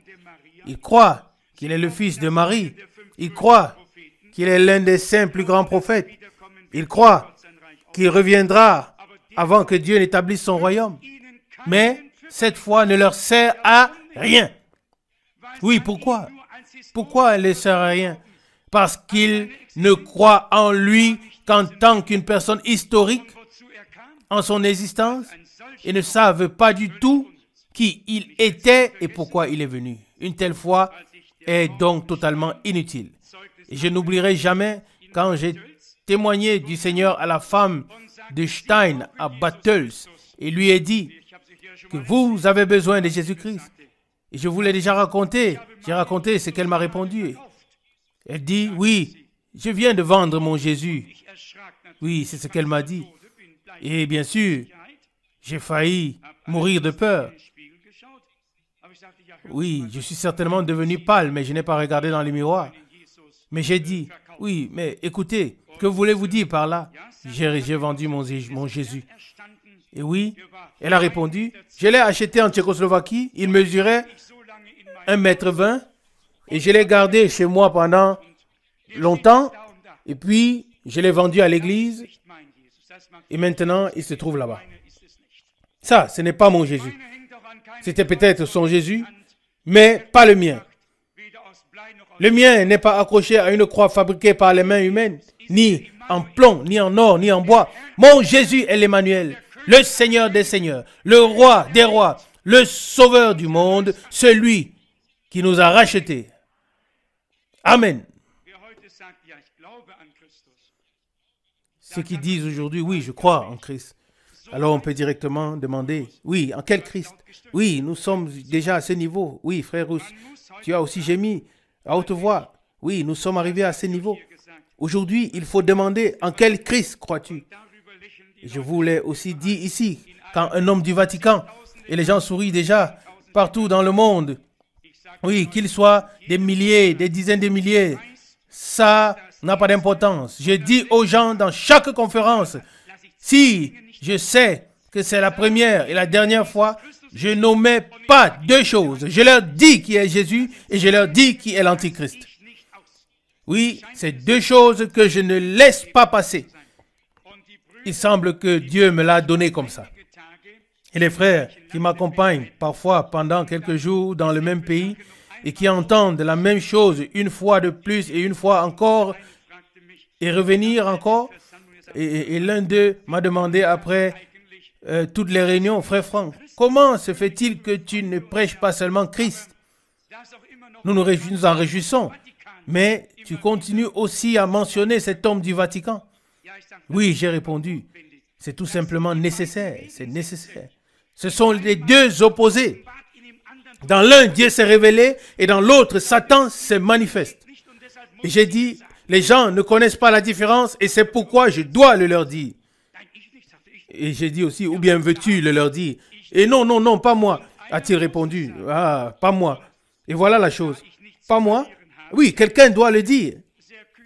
Ils croient qu'il est le fils de Marie. Ils croient qu'il est l'un des saints plus grands prophètes. Ils croient qu'il reviendra avant que Dieu n'établisse son royaume. Mais cette foi ne leur sert à rien. Oui, pourquoi? Pourquoi elle ne sert à rien? Parce qu'ils ne croient en lui qu'en tant qu'une personne historique en son existence et ne savent pas du tout qui il était et pourquoi il est venu. Une telle foi est donc totalement inutile. Et je n'oublierai jamais quand j'ai témoigné du Seigneur à la femme de Stein à Battles et lui ai dit que vous avez besoin de Jésus-Christ. Et je vous l'ai déjà raconté. J'ai raconté ce qu'elle m'a répondu. Elle dit, oui, je viens de vendre mon Jésus. Oui, c'est ce qu'elle m'a dit. Et bien sûr, j'ai failli mourir de peur. Oui, je suis certainement devenu pâle, mais je n'ai pas regardé dans les miroirs. Mais j'ai dit, oui, mais écoutez, que voulez-vous dire par là? J'ai vendu mon Jésus. Et oui, elle a répondu, je l'ai acheté en Tchécoslovaquie, il mesurait 1,20 m et je l'ai gardé chez moi pendant longtemps et puis je l'ai vendu à l'église et maintenant il se trouve là-bas. Ça, ce n'est pas mon Jésus. C'était peut-être son Jésus, mais pas le mien. Le mien n'est pas accroché à une croix fabriquée par les mains humaines, ni en plomb, ni en or, ni en bois. Mon Jésus est l'Emmanuel, le Seigneur des seigneurs, le roi des rois, le sauveur du monde, celui qui nous a rachetés. Amen. Ceux qui disent aujourd'hui, oui, je crois en Christ. Alors on peut directement demander, oui, en quel Christ? Oui, nous sommes déjà à ce niveau. Oui, frère Rousse, tu as aussi gémi à haute voix. Oui, nous sommes arrivés à ce niveau. Aujourd'hui, il faut demander, en quel Christ crois-tu? Je vous l'ai aussi dit ici, quand un homme du Vatican, et les gens sourient déjà partout dans le monde, oui, qu'ils soient des milliers, des dizaines de milliers, ça n'a pas d'importance. Je dis aux gens dans chaque conférence, si je sais que c'est la première et la dernière fois, je n'omets pas deux choses. Je leur dis qui est Jésus et je leur dis qui est l'Antichrist. Oui, c'est deux choses que je ne laisse pas passer. Il semble que Dieu me l'a donné comme ça. Et les frères qui m'accompagnent parfois pendant quelques jours dans le même pays et qui entendent la même chose une fois de plus et une fois encore et revenir encore. Et l'un d'eux m'a demandé après toutes les réunions, frère Franck, comment se fait-il que tu ne prêches pas seulement Christ? Nous en réjouissons, mais tu continues aussi à mentionner cet homme du Vatican. Oui, j'ai répondu, c'est tout simplement nécessaire, c'est nécessaire. Ce sont les deux opposés. Dans l'un, Dieu s'est révélé et dans l'autre, Satan se manifeste. Et j'ai dit, les gens ne connaissent pas la différence et c'est pourquoi je dois le leur dire. Et j'ai dit aussi, ou bien veux-tu le leur dire? Et non, non, non, pas moi, a-t-il répondu. Ah, pas moi. Et voilà la chose. Pas moi? Oui, quelqu'un doit le dire.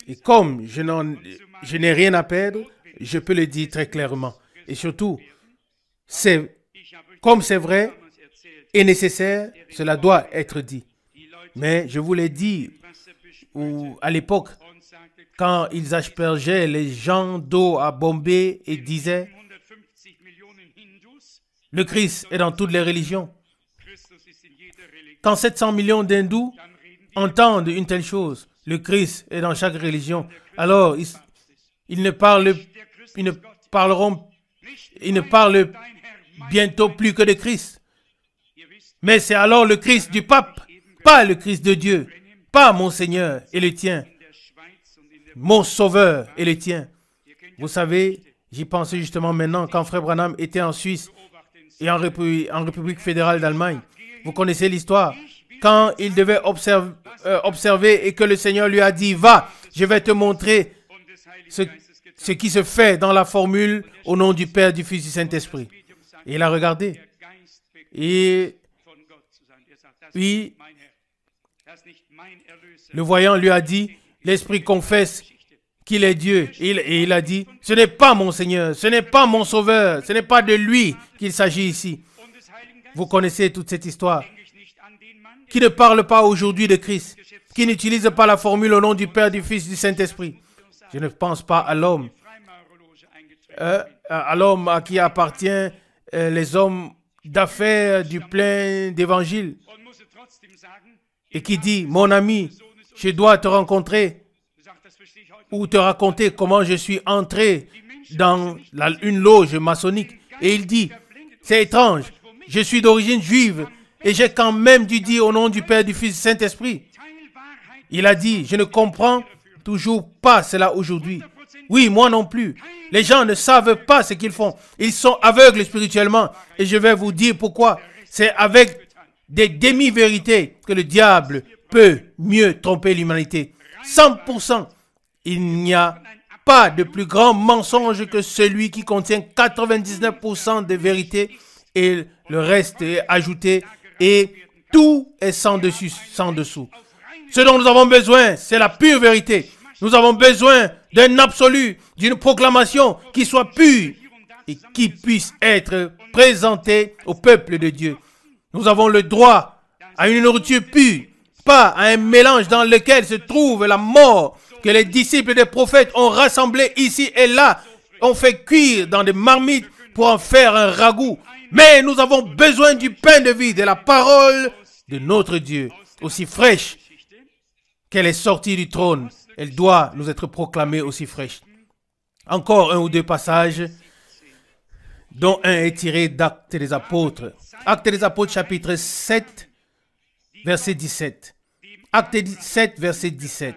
Et comme je n'ai rien à perdre, je peux le dire très clairement. Et surtout, comme c'est vrai et nécessaire, cela doit être dit. Mais je vous l'ai dit, à l'époque, quand ils aspergeaient les gens d'eau à Bombay et disaient, le Christ est dans toutes les religions. Quand 700 millions d'hindous entendent une telle chose, le Christ est dans chaque religion, alors ils ne parlent bientôt plus que de Christ. Mais c'est alors le Christ du pape, pas le Christ de Dieu, pas mon Seigneur et le tien, mon Sauveur et le tien. Vous savez, j'y pensais justement maintenant quand Frère Branham était en Suisse et en République fédérale d'Allemagne. Vous connaissez l'histoire. Quand il devait observer et que le Seigneur lui a dit, va, je vais te montrer ce qui se fait dans la formule au nom du Père, du Fils, du Saint-Esprit. Et il a regardé. Et puis, le voyant lui a dit, l'Esprit confesse qu'il est Dieu. Et il a dit, ce n'est pas mon Seigneur, ce n'est pas mon Sauveur, ce n'est pas de lui qu'il s'agit ici. Vous connaissez toute cette histoire. Qui ne parle pas aujourd'hui de Christ, qui n'utilise pas la formule au nom du Père, du Fils, du Saint-Esprit. Je ne pense pas à l'homme à qui appartient les hommes d'affaires du plein d'évangile et qui dit, mon ami, je dois te rencontrer ou te raconter comment je suis entré dans une loge maçonnique. Et il dit, c'est étrange, je suis d'origine juive et j'ai quand même dû dire au nom du Père, du Fils, du Saint-Esprit. Il a dit, je ne comprends toujours pas cela aujourd'hui. Oui, moi non plus. Les gens ne savent pas ce qu'ils font. Ils sont aveugles spirituellement. Et je vais vous dire pourquoi. C'est avec des demi-vérités que le diable peut mieux tromper l'humanité. 100%. Il n'y a pas de plus grand mensonge que celui qui contient 99% de vérité et le reste est ajouté et tout est sans dessus, sans dessous. Ce dont nous avons besoin, c'est la pure vérité. Nous avons besoin d'un absolu, d'une proclamation qui soit pure et qui puisse être présentée au peuple de Dieu. Nous avons le droit à une nourriture pure, pas à un mélange dans lequel se trouve la mort que les disciples des prophètes ont rassemblé ici et là, ont fait cuire dans des marmites pour en faire un ragoût. Mais nous avons besoin du pain de vie, de la parole de notre Dieu, aussi fraîche qu'elle est sortie du trône. Elle doit nous être proclamée aussi fraîche. Encore un ou deux passages, dont un est tiré d'Actes des Apôtres. Actes des Apôtres, chapitre 7, verset 17. Acte 7, verset 17.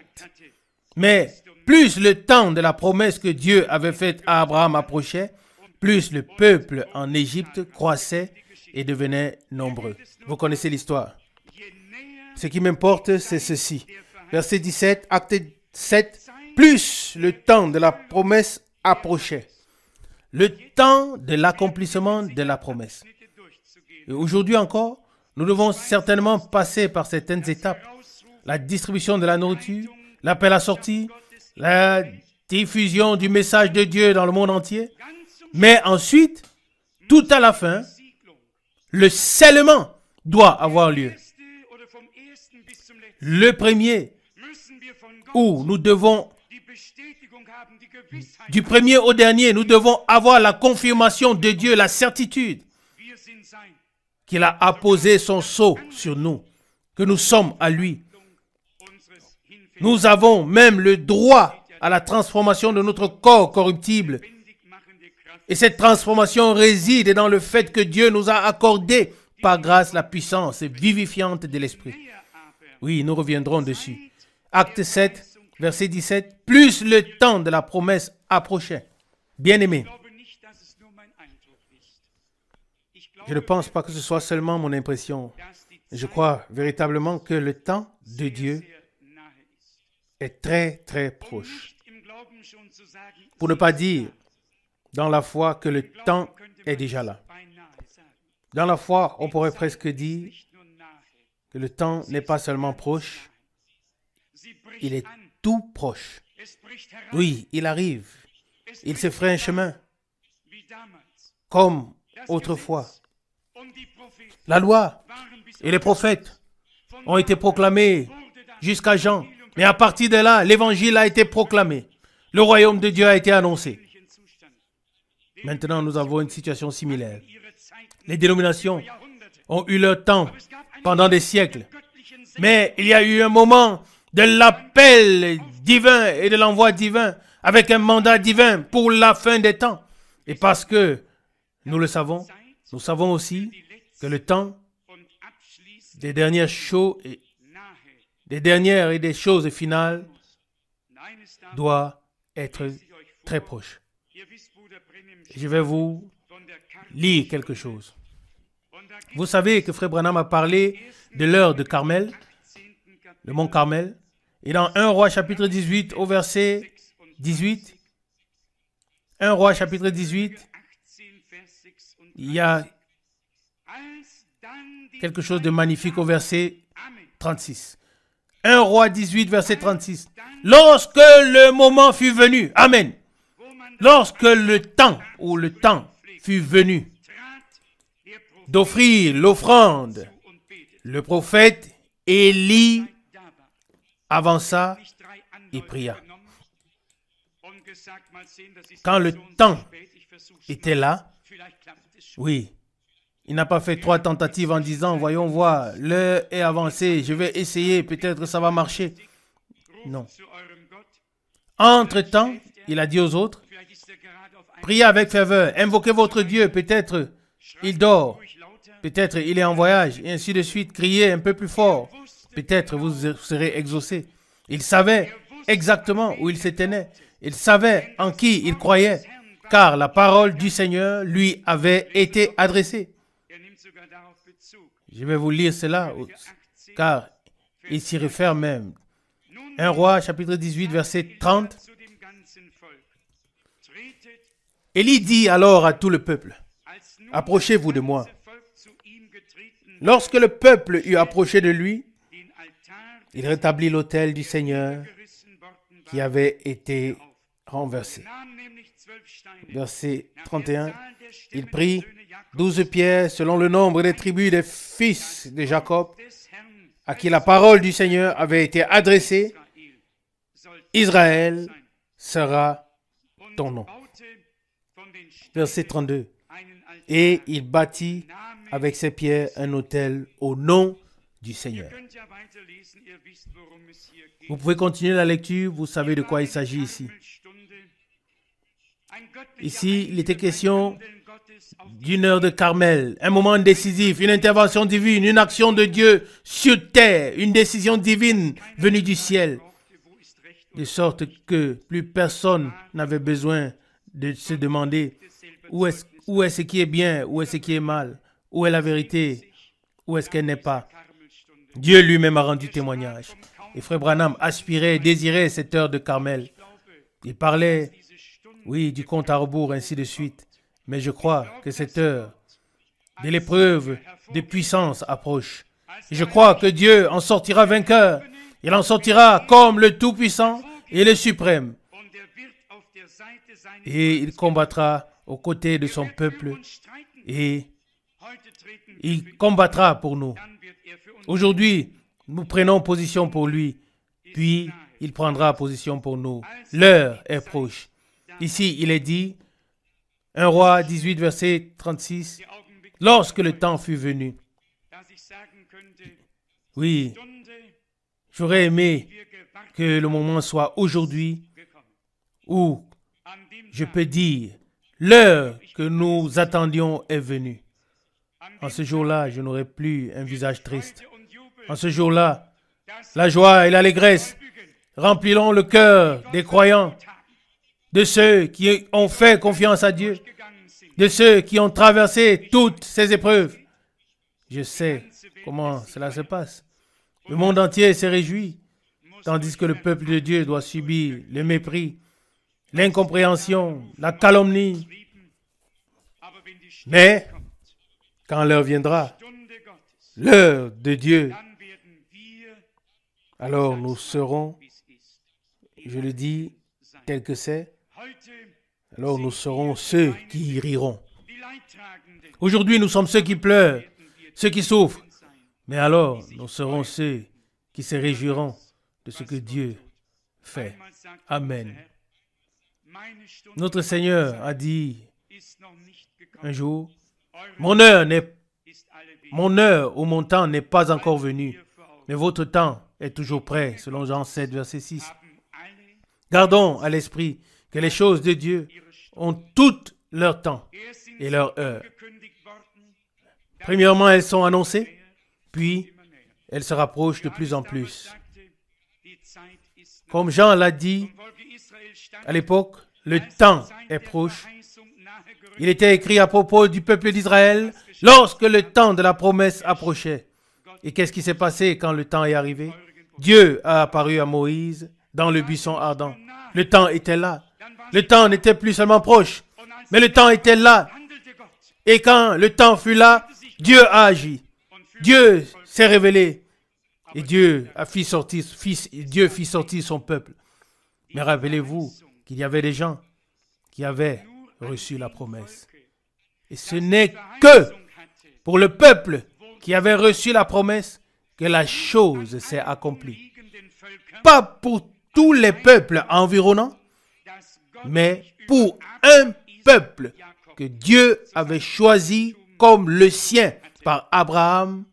Mais plus le temps de la promesse que Dieu avait faite à Abraham approchait, plus le peuple en Égypte croissait et devenait nombreux. Vous connaissez l'histoire. Ce qui m'importe, c'est ceci. Verset 17, acte 7. Plus le temps de la promesse approchait. Le temps de l'accomplissement de la promesse. Et aujourd'hui encore, nous devons certainement passer par certaines étapes. La distribution de la nourriture, l'appel à sortie, la diffusion du message de Dieu dans le monde entier. Mais ensuite, tout à la fin, le scellement doit avoir lieu. Le premier, où nous devons, du premier au dernier, nous devons avoir la confirmation de Dieu, la certitude qu'il a apposé son sceau sur nous, que nous sommes à lui. Nous avons même le droit à la transformation de notre corps corruptible. Et cette transformation réside dans le fait que Dieu nous a accordé par grâce la puissance vivifiante de l'Esprit. Oui, nous reviendrons dessus. Acte 7, verset 17. Plus le temps de la promesse approchait. Bien-aimés, je ne pense pas que ce soit seulement mon impression. Je crois véritablement que le temps de Dieu est très, très proche. Pour ne pas dire dans la foi que le temps est déjà là. Dans la foi, on pourrait presque dire que le temps n'est pas seulement proche, il est tout proche. Oui, il arrive. Il se ferait un chemin, comme autrefois. La loi et les prophètes ont été proclamés jusqu'à Jean. Mais à partir de là, l'évangile a été proclamé. Le royaume de Dieu a été annoncé. Maintenant, nous avons une situation similaire. Les dénominations ont eu leur temps pendant des siècles. Mais il y a eu un moment de l'appel divin et de l'envoi divin avec un mandat divin pour la fin des temps. Et parce que nous le savons, nous savons aussi que le temps des dernières choses et des choses finales doit être très proche. Je vais vous lire quelque chose. Vous savez que Frère Branham a parlé de l'heure de Carmel, le mont Carmel, et dans 1 Roi chapitre 18 au verset 18, 1 Roi chapitre 18, il y a quelque chose de magnifique au verset 36. 1 Roi 18, verset 36. Lorsque le moment fut venu, Amen. Lorsque le temps fut venu d'offrir l'offrande, le prophète Élie avança et pria. Quand le temps était là, oui, il n'a pas fait 3 tentatives en disant, voyons voir, l'heure est avancée, je vais essayer, peut-être ça va marcher. Non. Entre-temps, il a dit aux autres, priez avec ferveur, invoquez votre Dieu, peut-être il dort, peut-être il est en voyage, et ainsi de suite, criez un peu plus fort, peut-être vous serez exaucés. Il savait exactement où il se tenait, il savait en qui il croyait, car la parole du Seigneur lui avait été adressée. Je vais vous lire cela, car il s'y réfère même. 1 Roi, chapitre 18, verset 30. Élie dit alors à tout le peuple, « Approchez-vous de moi. » Lorsque le peuple eut approché de lui, il rétablit l'autel du Seigneur qui avait été renversé. Verset 31, il prit 12 pierres selon le nombre des tribus des fils de Jacob, à qui la parole du Seigneur avait été adressée. Israël sera ton nom. Verset 32. Et il bâtit avec ses pierres un autel au nom du Seigneur. Vous pouvez continuer la lecture, vous savez de quoi il s'agit ici. Ici, il était question d'une heure de Carmel, un moment décisif, une intervention divine, une action de Dieu sur terre, une décision divine venue du ciel, de sorte que plus personne n'avait besoin de se demander où est ce qui est bien, où est ce qui est mal, où est la vérité, où est-ce qu'elle n'est pas. Dieu lui-même a rendu témoignage. Et Frère Branham aspirait, désirait cette heure de Carmel. Il parlait, oui, du compte à rebours, ainsi de suite. Mais je crois que cette heure de l'épreuve de puissance approche. Et je crois que Dieu en sortira vainqueur. Il en sortira comme le Tout-Puissant et le Suprême. Et il combattra aux côtés de son peuple. Et il combattra pour nous. Aujourd'hui, nous prenons position pour lui. Puis, il prendra position pour nous. L'heure est proche. Ici, il est dit, 1 Roi 18, verset 36, lorsque le temps fut venu. Oui, j'aurais aimé que le moment soit aujourd'hui où je peux dire, l'heure que nous attendions est venue. En ce jour-là, je n'aurai plus un visage triste. En ce jour-là, la joie et l'allégresse rempliront le cœur des croyants, de ceux qui ont fait confiance à Dieu, de ceux qui ont traversé toutes ces épreuves. Je sais comment cela se passe. Le monde entier se réjouit, tandis que le peuple de Dieu doit subir le mépris, l'incompréhension, la calomnie. Mais, quand l'heure viendra, l'heure de Dieu, alors nous serons, je le dis tel que c'est, alors nous serons ceux qui riront. Aujourd'hui, nous sommes ceux qui pleurent, ceux qui souffrent. Mais alors, nous serons ceux qui se réjouiront de ce que Dieu fait. Amen. Notre Seigneur a dit un jour, mon heure ou mon temps n'est pas encore venu, mais votre temps est toujours prêt, selon Jean 7, verset 6. Gardons à l'esprit que les choses de Dieu ont toutes leur temps et leur heure. Premièrement, elles sont annoncées, puis elles se rapprochent de plus en plus. Comme Jean l'a dit à l'époque, le temps est proche. Il était écrit à propos du peuple d'Israël lorsque le temps de la promesse approchait. Et qu'est-ce qui s'est passé quand le temps est arrivé? Dieu a apparu à Moïse dans le buisson ardent. Le temps était là. Le temps n'était plus seulement proche, mais le temps était là. Et quand le temps fut là, Dieu a agi. Dieu s'est révélé. Et Dieu fit sortir son peuple. Mais rappelez-vous qu'il y avait des gens qui avaient reçu la promesse. Et ce n'est que pour le peuple qui avait reçu la promesse que la chose s'est accomplie. Pas pour tous les peuples environnants, mais pour un peuple que Dieu avait choisi comme le sien par Abraham,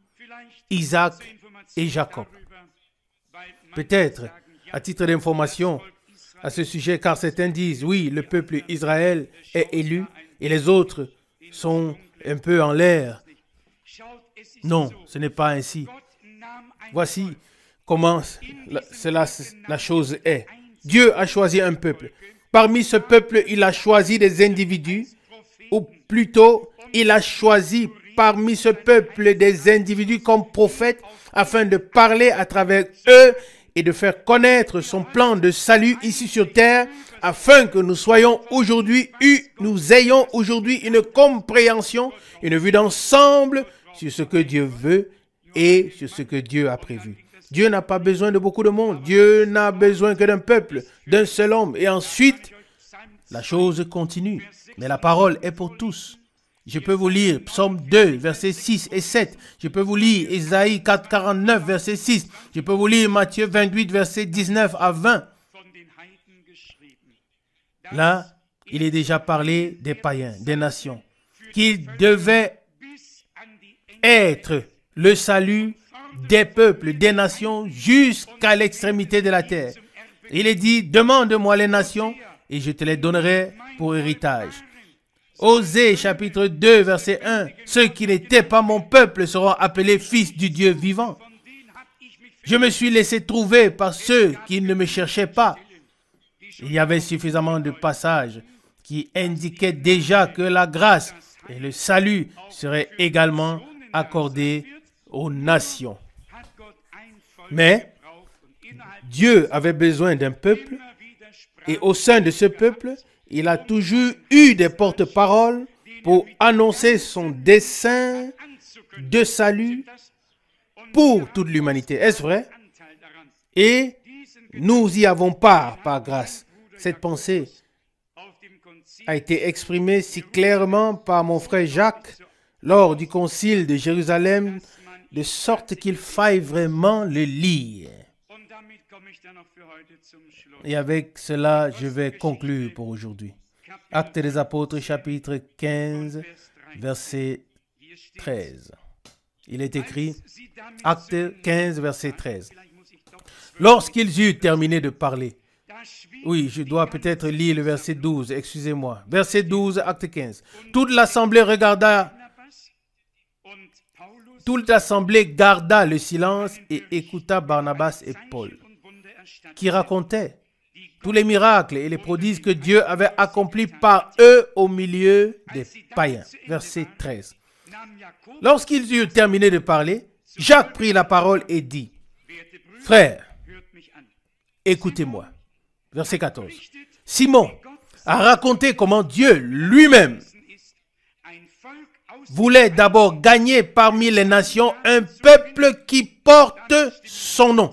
Isaac et Jacob. Peut-être, à titre d'information à ce sujet, car certains disent, oui, le peuple Israël est élu et les autres sont un peu en l'air. Non, ce n'est pas ainsi. Voici comment la chose est. Dieu a choisi un peuple. Parmi ce peuple, il a choisi des individus, ou plutôt, il a choisi parmi ce peuple des individus comme prophètes afin de parler à travers eux et de faire connaître son plan de salut ici sur terre afin que nous ayons aujourd'hui une compréhension, une vue d'ensemble sur ce que Dieu veut et sur ce que Dieu a prévu. Dieu n'a pas besoin de beaucoup de monde. Dieu n'a besoin que d'un peuple, d'un seul homme. Et ensuite, la chose continue. Mais la parole est pour tous. Je peux vous lire Psaume 2, versets 6 et 7. Je peux vous lire Ésaïe 4, 49, verset 6. Je peux vous lire Matthieu 28, verset 19 à 20. Là, il est déjà parlé des païens, des nations, qui devaient être le salut des peuples, des nations, jusqu'à l'extrémité de la terre. Il est dit, demande-moi les nations et je te les donnerai pour héritage. Osée chapitre 2 verset 1. Ceux qui n'étaient pas mon peuple seront appelés fils du Dieu vivant. Je me suis laissé trouver par ceux qui ne me cherchaient pas. Il y avait suffisamment de passages qui indiquaient déjà que la grâce et le salut seraient également accordés aux nations. Mais Dieu avait besoin d'un peuple et au sein de ce peuple, il a toujours eu des porte-paroles pour annoncer son dessein de salut pour toute l'humanité. Est-ce vrai? Et nous y avons part par grâce. Cette pensée a été exprimée si clairement par mon frère Jacques lors du concile de Jérusalem, de sorte qu'il faille vraiment le lire. Et avec cela, je vais conclure pour aujourd'hui. Actes des Apôtres, chapitre 15, verset 13. Il est écrit, Actes 15, verset 13. Lorsqu'ils eurent terminé de parler, oui, je dois peut-être lire le verset 12, excusez-moi. Verset 12, acte 15. Toute l'assemblée garda le silence et écouta Barnabas et Paul, qui racontaient tous les miracles et les prodiges que Dieu avait accomplis par eux au milieu des païens. Verset 13. Lorsqu'ils eurent terminé de parler, Jacques prit la parole et dit, « Frères, écoutez-moi. » Verset 14. Simon a raconté comment Dieu lui-même voulait d'abord gagner parmi les nations un peuple qui porte son nom.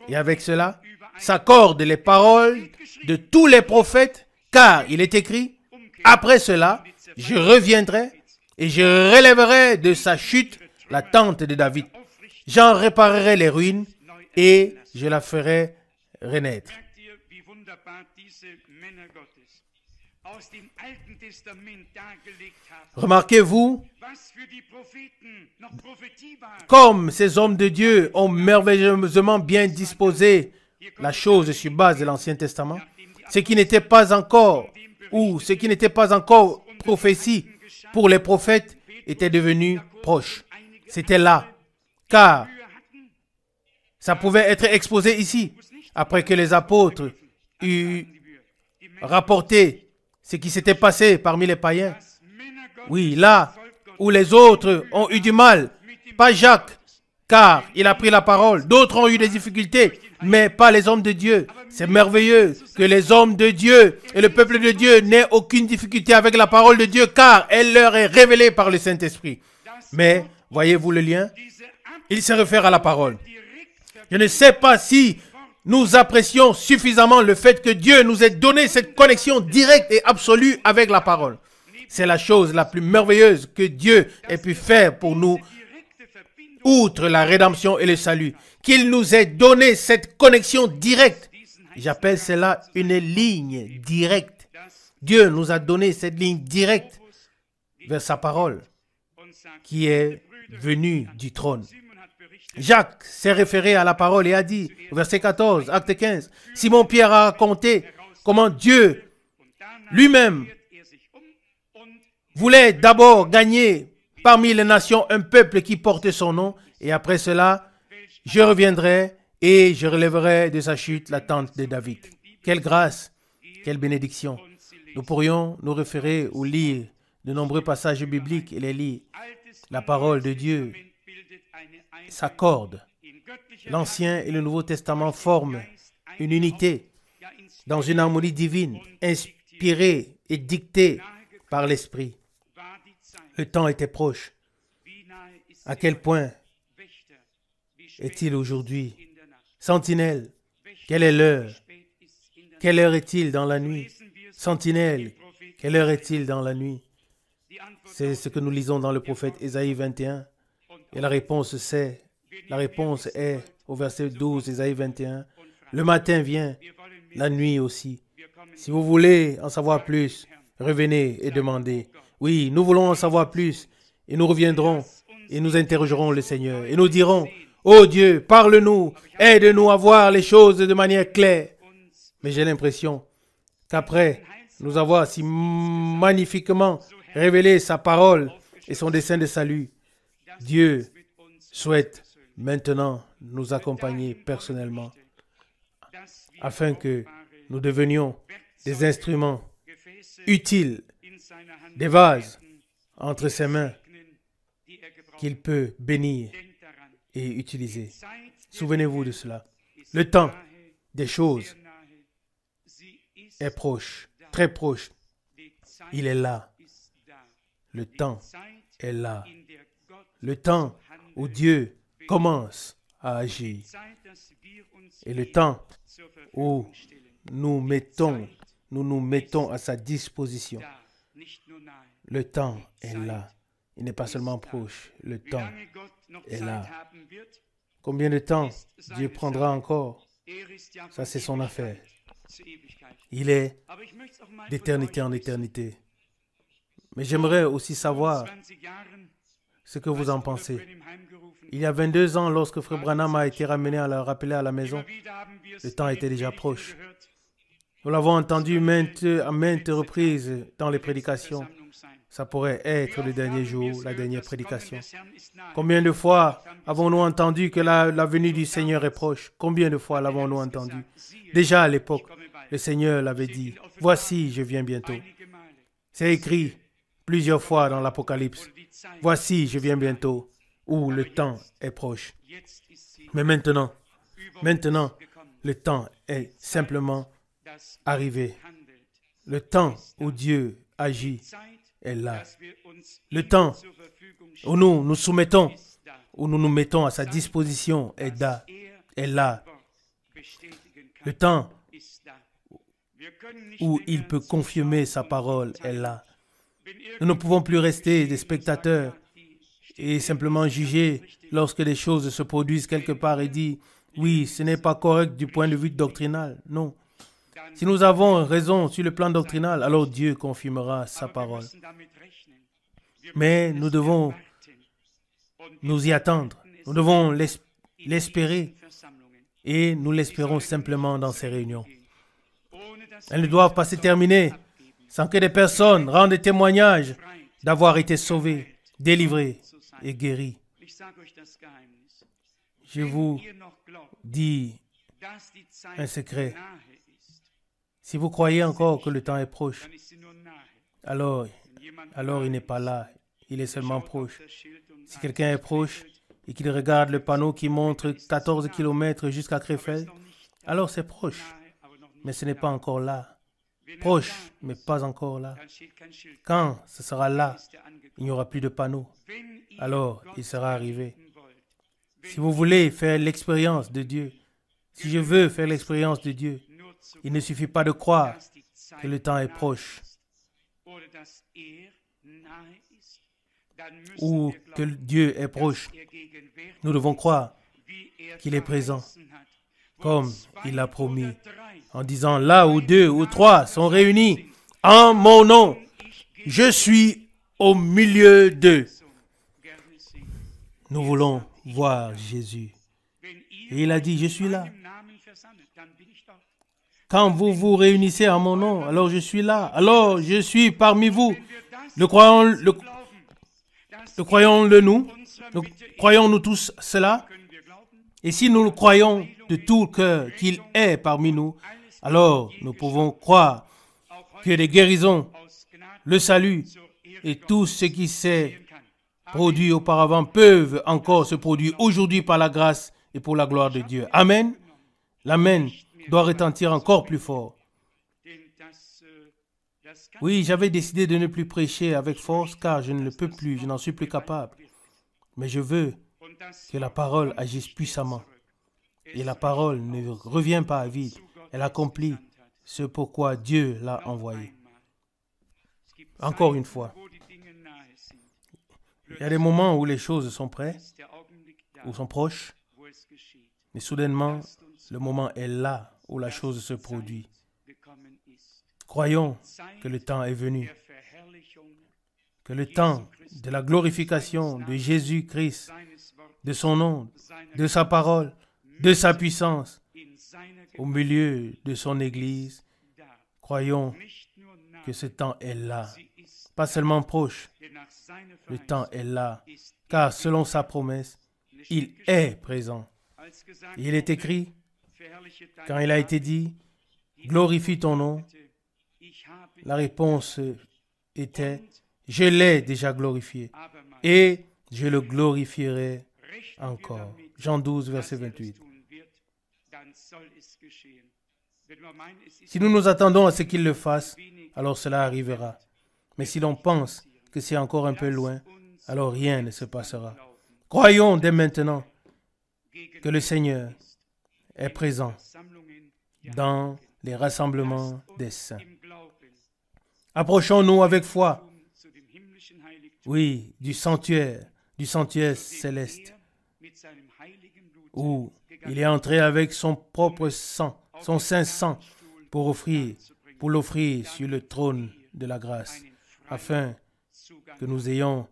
Et avec cela, s'accordent les paroles de tous les prophètes, car il est écrit, « Après cela, je reviendrai et je relèverai de sa chute la tente de David. J'en réparerai les ruines et je la ferai renaître. » Remarquez-vous, comme ces hommes de Dieu ont merveilleusement bien disposé la chose sur base de l'Ancien Testament, ce qui n'était pas encore, ou ce qui n'était pas encore prophétie pour les prophètes était devenu proche. C'était là, car ça pouvait être exposé ici, après que les apôtres eurent rapporté ce qui s'était passé parmi les païens. Oui, là où les autres ont eu du mal, pas Jacques, car il a pris la parole. D'autres ont eu des difficultés, mais pas les hommes de Dieu. C'est merveilleux que les hommes de Dieu et le peuple de Dieu n'aient aucune difficulté avec la parole de Dieu, car elle leur est révélée par le Saint-Esprit. Mais, voyez-vous le lien? Il se réfère à la parole. Je ne sais pas si nous apprécions suffisamment le fait que Dieu nous ait donné cette connexion directe et absolue avec la parole. C'est la chose la plus merveilleuse que Dieu ait pu faire pour nous, outre la rédemption et le salut. Qu'il nous ait donné cette connexion directe. J'appelle cela une ligne directe. Dieu nous a donné cette ligne directe vers sa parole qui est venue du trône. Jacques s'est référé à la parole et a dit, au verset 14, acte 15, Simon-Pierre a raconté comment Dieu lui-même voulait d'abord gagner parmi les nations un peuple qui porte son nom, et après cela, je reviendrai et je relèverai de sa chute la tente de David. Quelle grâce, quelle bénédiction. Nous pourrions nous référer ou lire de nombreux passages bibliques et les lire. La parole de Dieu s'accordent. L'Ancien et le Nouveau Testament forment une unité dans une harmonie divine, inspirée et dictée par l'Esprit. Le temps était proche. À quel point est-il aujourd'hui? Sentinelle, quelle est l'heure? Quelle heure est-il dans la nuit? Sentinelle, quelle heure est-il dans la nuit? C'est ce que nous lisons dans le prophète Ésaïe 21. Et la réponse est au verset 12, Ésaïe 21. Le matin vient, la nuit aussi. Si vous voulez en savoir plus, revenez et demandez. Oui, nous voulons en savoir plus et nous reviendrons et nous interrogerons le Seigneur et nous dirons, ô Dieu, parle-nous, aide-nous à voir les choses de manière claire. Mais j'ai l'impression qu'après nous avoir si magnifiquement révélé sa parole et son dessein de salut, Dieu souhaite maintenant nous accompagner personnellement afin que nous devenions des instruments utiles, des vases entre ses mains qu'il peut bénir et utiliser. Souvenez-vous de cela. Le temps des choses est proche, très proche. Il est là. Le temps est là. Le temps où Dieu commence à agir. Et le temps où nous nous mettons à sa disposition. Le temps est là. Il n'est pas seulement proche. Le temps est là. Combien de temps Dieu prendra encore? Ça, c'est son affaire. Il est d'éternité en éternité. Mais j'aimerais aussi savoir ce que vous en pensez. Il y a 22 ans, lorsque Frère Branham a été rappelé à la maison, le temps était déjà proche. Nous l'avons entendu à maintes reprises dans les prédications. Ça pourrait être le dernier jour, la dernière prédication. Combien de fois avons-nous entendu que la venue du Seigneur est proche? Combien de fois l'avons-nous entendu? Déjà à l'époque, le Seigneur l'avait dit, « Voici, je viens bientôt. » C'est écrit plusieurs fois dans l'Apocalypse, « Voici, je viens bientôt » où le temps est proche. Mais maintenant, le temps est simplement arrivé. Le temps où Dieu agit est là. Le temps où nous nous soumettons, où nous nous mettons à sa disposition est là. Le temps où il peut confirmer sa parole est là. Nous ne pouvons plus rester des spectateurs et simplement juger lorsque des choses se produisent quelque part et dire « Oui, ce n'est pas correct du point de vue doctrinal. » Non. Si nous avons raison sur le plan doctrinal, alors Dieu confirmera sa parole. Mais nous devons nous y attendre. Nous devons l'espérer. Et nous l'espérons simplement dans ces réunions. Elles ne doivent pas se terminer sans que des personnes rendent des témoignages d'avoir été sauvées, délivrées et guéries. Je vous dis un secret. Si vous croyez encore que le temps est proche, alors il n'est pas là. Il est seulement proche. Si quelqu'un est proche et qu'il regarde le panneau qui montre 14 km jusqu'à Krefeld, alors c'est proche. Mais ce n'est pas encore là. Proche, mais pas encore là. Quand ce sera là, il n'y aura plus de panneau. Alors, il sera arrivé. Si vous voulez faire l'expérience de Dieu, si je veux faire l'expérience de Dieu, il ne suffit pas de croire que le temps est proche ou que Dieu est proche. Nous devons croire qu'il est présent, comme il l'a promis, en disant, là où 2 ou 3 sont réunis en mon nom, je suis au milieu d'eux. Nous voulons voir Jésus. Et il a dit, je suis là. Quand vous vous réunissez en mon nom, alors je suis là. Alors je suis parmi vous. Le croyons-le nous. Croyons-nous tous cela. Et si nous le croyons de tout cœur qu'il est parmi nous, alors nous pouvons croire que les guérisons, le salut et tout ce qui s'est produit auparavant peuvent encore se produire aujourd'hui par la grâce et pour la gloire de Dieu. Amen. L'amen doit retentir encore plus fort. Oui, j'avais décidé de ne plus prêcher avec force car je ne le peux plus, je n'en suis plus capable. Mais je veux que la parole agisse puissamment. Et la parole ne revient pas à vide. Elle accomplit ce pourquoi Dieu l'a envoyée. Encore une fois, il y a des moments où les choses sont prêtes, ou sont proches, mais soudainement, le moment est là où la chose se produit. Croyons que le temps est venu, que le temps de la glorification de Jésus-Christ, de son nom, de sa parole, de sa puissance, au milieu de son Église, Croyons que ce temps est là, pas seulement proche. Le temps est là, car selon sa promesse, il est présent. Il est écrit, quand il a été dit, glorifie ton nom, la réponse était, je l'ai déjà glorifié et je le glorifierai encore. Jean 12, verset 28. Si nous nous attendons à ce qu'il le fasse, alors cela arrivera. Mais si l'on pense que c'est encore un peu loin, alors rien ne se passera. Croyons dès maintenant que le Seigneur est présent dans les rassemblements des saints. Approchons-nous avec foi, oui, du sanctuaire céleste, où il est entré avec son propre sang, son saint sang, pour l'offrir sur le trône de la grâce, afin que nous ayons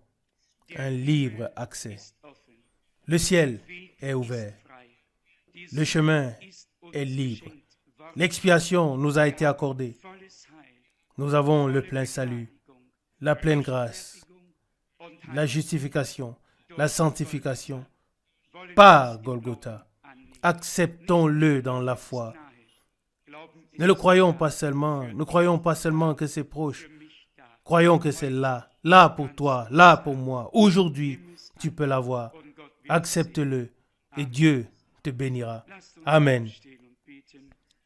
un libre accès. Le ciel est ouvert, le chemin est libre, l'expiation nous a été accordée. Nous avons le plein salut, la pleine grâce, la justification, la sanctification par Golgotha. Acceptons-le dans la foi. Ne le croyons pas seulement, ne croyons pas seulement que c'est proche. Croyons que c'est là, là pour toi, là pour moi. Aujourd'hui, tu peux l'avoir. Accepte-le et Dieu te bénira. Amen.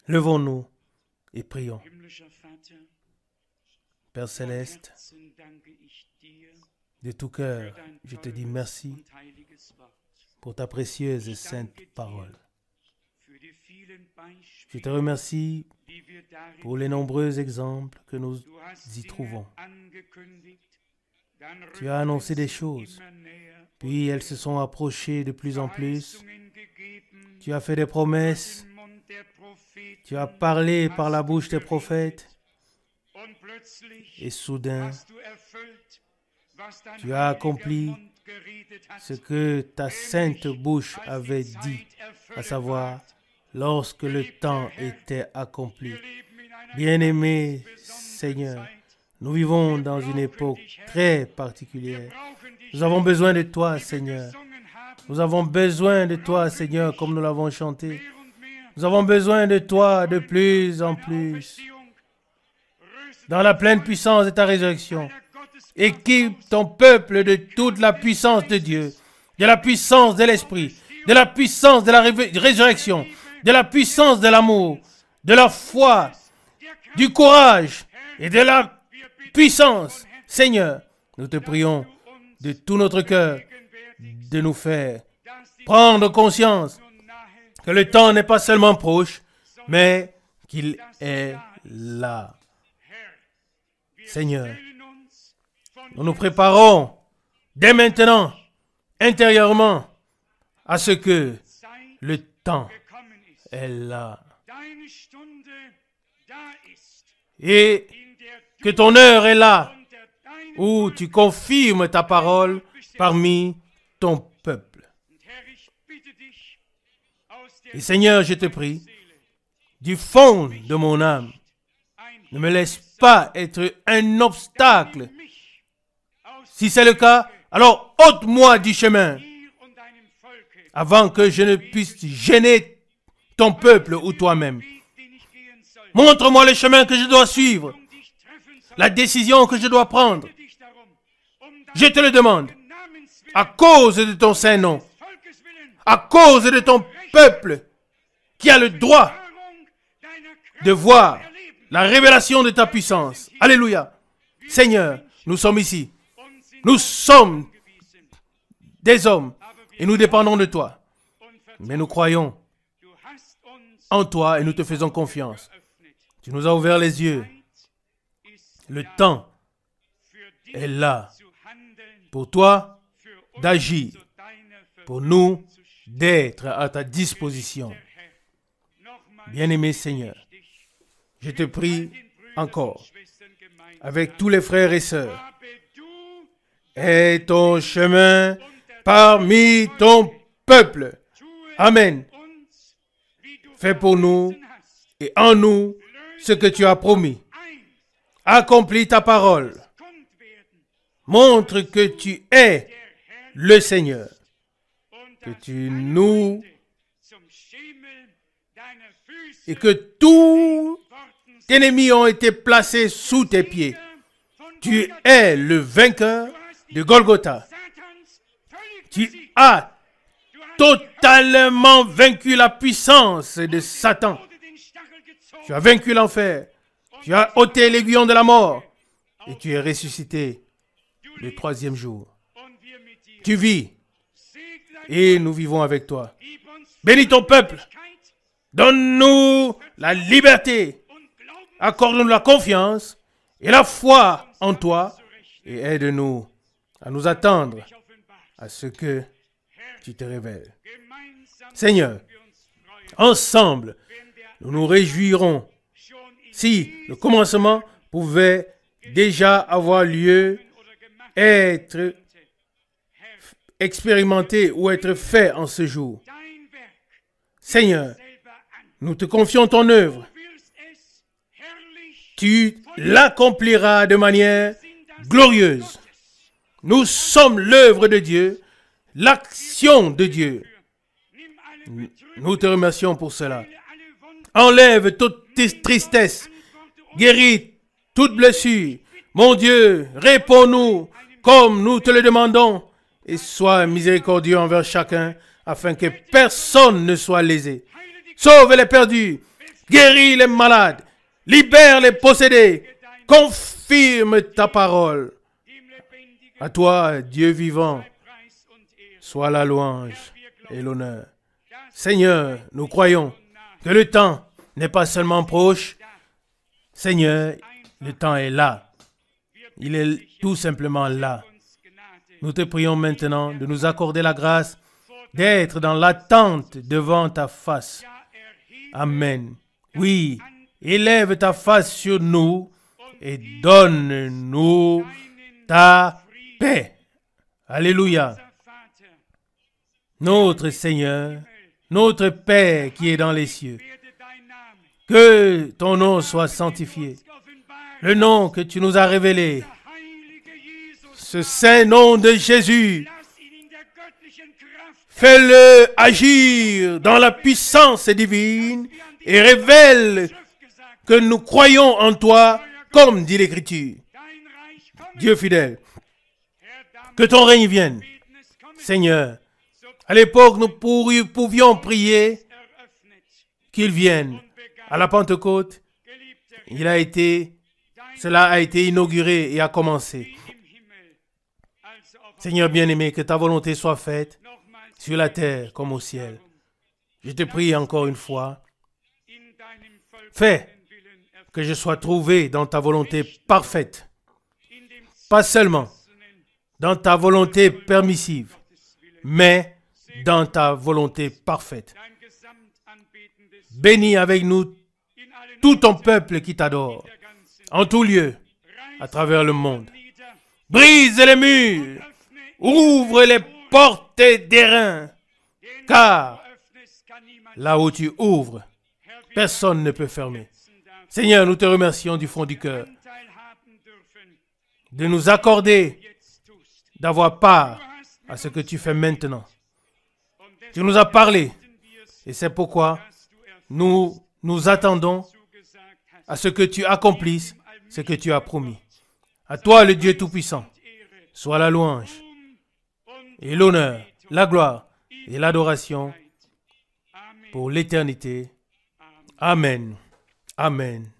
Levons-nous et prions. Père Céleste, de tout cœur, je te dis merci pour ta précieuse et sainte parole. Je te remercie pour les nombreux exemples que nous y trouvons. Tu as annoncé des choses, puis elles se sont approchées de plus en plus. Tu as fait des promesses, tu as parlé par la bouche des prophètes, et soudain, tu as accompli ce que ta sainte bouche avait dit, à savoir, lorsque le temps était accompli. Bien-aimé Seigneur, nous vivons dans une époque très particulière. Nous avons besoin de toi, Seigneur. Nous avons besoin de toi, Seigneur, comme nous l'avons chanté. Nous avons besoin de toi de plus en plus. Dans la pleine puissance de ta résurrection, équipe ton peuple de toute la puissance de Dieu, de la puissance de l'Esprit, de la puissance de la résurrection, de la puissance de l'amour, de la foi, du courage et de la puissance. Seigneur, nous te prions de tout notre cœur de nous faire prendre conscience que le temps n'est pas seulement proche, mais qu'il est là. Seigneur, nous nous préparons dès maintenant, intérieurement, à ce que le temps est là. Et que ton heure est là, où tu confirmes ta parole parmi ton peuple. Et Seigneur, je te prie, du fond de mon âme, ne me laisse pas être un obstacle. Si c'est le cas, alors ôte-moi du chemin, avant que je ne puisse gêner ton peuple ou toi-même. Montre-moi le chemin que je dois suivre, la décision que je dois prendre. Je te le demande, à cause de ton saint nom, à cause de ton peuple, qui a le droit de voir la révélation de ta puissance. Alléluia. Seigneur, nous sommes ici. Nous sommes des hommes et nous dépendons de toi. Mais nous croyons en toi et nous te faisons confiance. Tu nous as ouvert les yeux. Le temps est là pour toi d'agir, pour nous d'être à ta disposition. Bien-aimé Seigneur, je te prie encore, avec tous les frères et sœurs, aie ton chemin parmi ton peuple. Amen. Fais pour nous et en nous ce que tu as promis. Accomplis ta parole. Montre que tu es le Seigneur. Que tu nous... Et que tous tes ennemis ont été placés sous tes pieds. Tu es le vainqueur de Golgotha. Tu as totalement vaincu la puissance de Satan. Tu as vaincu l'enfer. Tu as ôté l'aiguillon de la mort. Et tu es ressuscité le 3e jour. Tu vis. Et nous vivons avec toi. Bénis ton peuple. Donne-nous la liberté. Accorde-nous la confiance et la foi en toi. Et aide-nous à nous attendre à ce que tu te révèles. Seigneur, ensemble, nous nous réjouirons si le commencement pouvait déjà avoir lieu, être expérimenté ou être fait en ce jour. Seigneur, nous te confions ton œuvre. Tu l'accompliras de manière glorieuse. Nous sommes l'œuvre de Dieu, l'action de Dieu. Nous te remercions pour cela. Enlève toute tristesse, guéris toute blessure. Mon Dieu, réponds-nous comme nous te le demandons et sois miséricordieux envers chacun afin que personne ne soit lésé. Sauve les perdus, guéris les malades, libère les possédés, confirme ta parole. À toi, Dieu vivant, soit la louange et l'honneur. Seigneur, nous croyons que le temps n'est pas seulement proche. Seigneur, le temps est là. Il est tout simplement là. Nous te prions maintenant de nous accorder la grâce d'être dans l'attente devant ta face. Amen. Oui, élève ta face sur nous et donne-nous ta paix. Alléluia. Notre Seigneur, notre Père qui est dans les cieux, que ton nom soit sanctifié. Le nom que tu nous as révélé, ce saint nom de Jésus, fais-le agir dans la puissance divine et révèle que nous croyons en toi, comme dit l'Écriture. Dieu fidèle, que ton règne vienne. Seigneur, à l'époque, nous pouvions prier qu'il vienne. À la Pentecôte, cela a été inauguré et a commencé. Seigneur bien-aimé, que ta volonté soit faite sur la terre comme au ciel. Je te prie encore une fois, fais que je sois trouvé dans ta volonté parfaite, pas seulement dans ta volonté permissive, mais dans ta volonté parfaite. Bénis avec nous tout ton peuple qui t'adore, en tout lieu, à travers le monde. Brise les murs, ouvre les portes d'airain, car là où tu ouvres, personne ne peut fermer. Seigneur, nous te remercions du fond du cœur de nous accorder, d'avoir part à ce que tu fais maintenant. Tu nous as parlé et c'est pourquoi nous attendons à ce que tu accomplisses ce que tu as promis. À toi, le Dieu Tout-Puissant, soit la louange et l'honneur, la gloire et l'adoration pour l'éternité. Amen. Amen.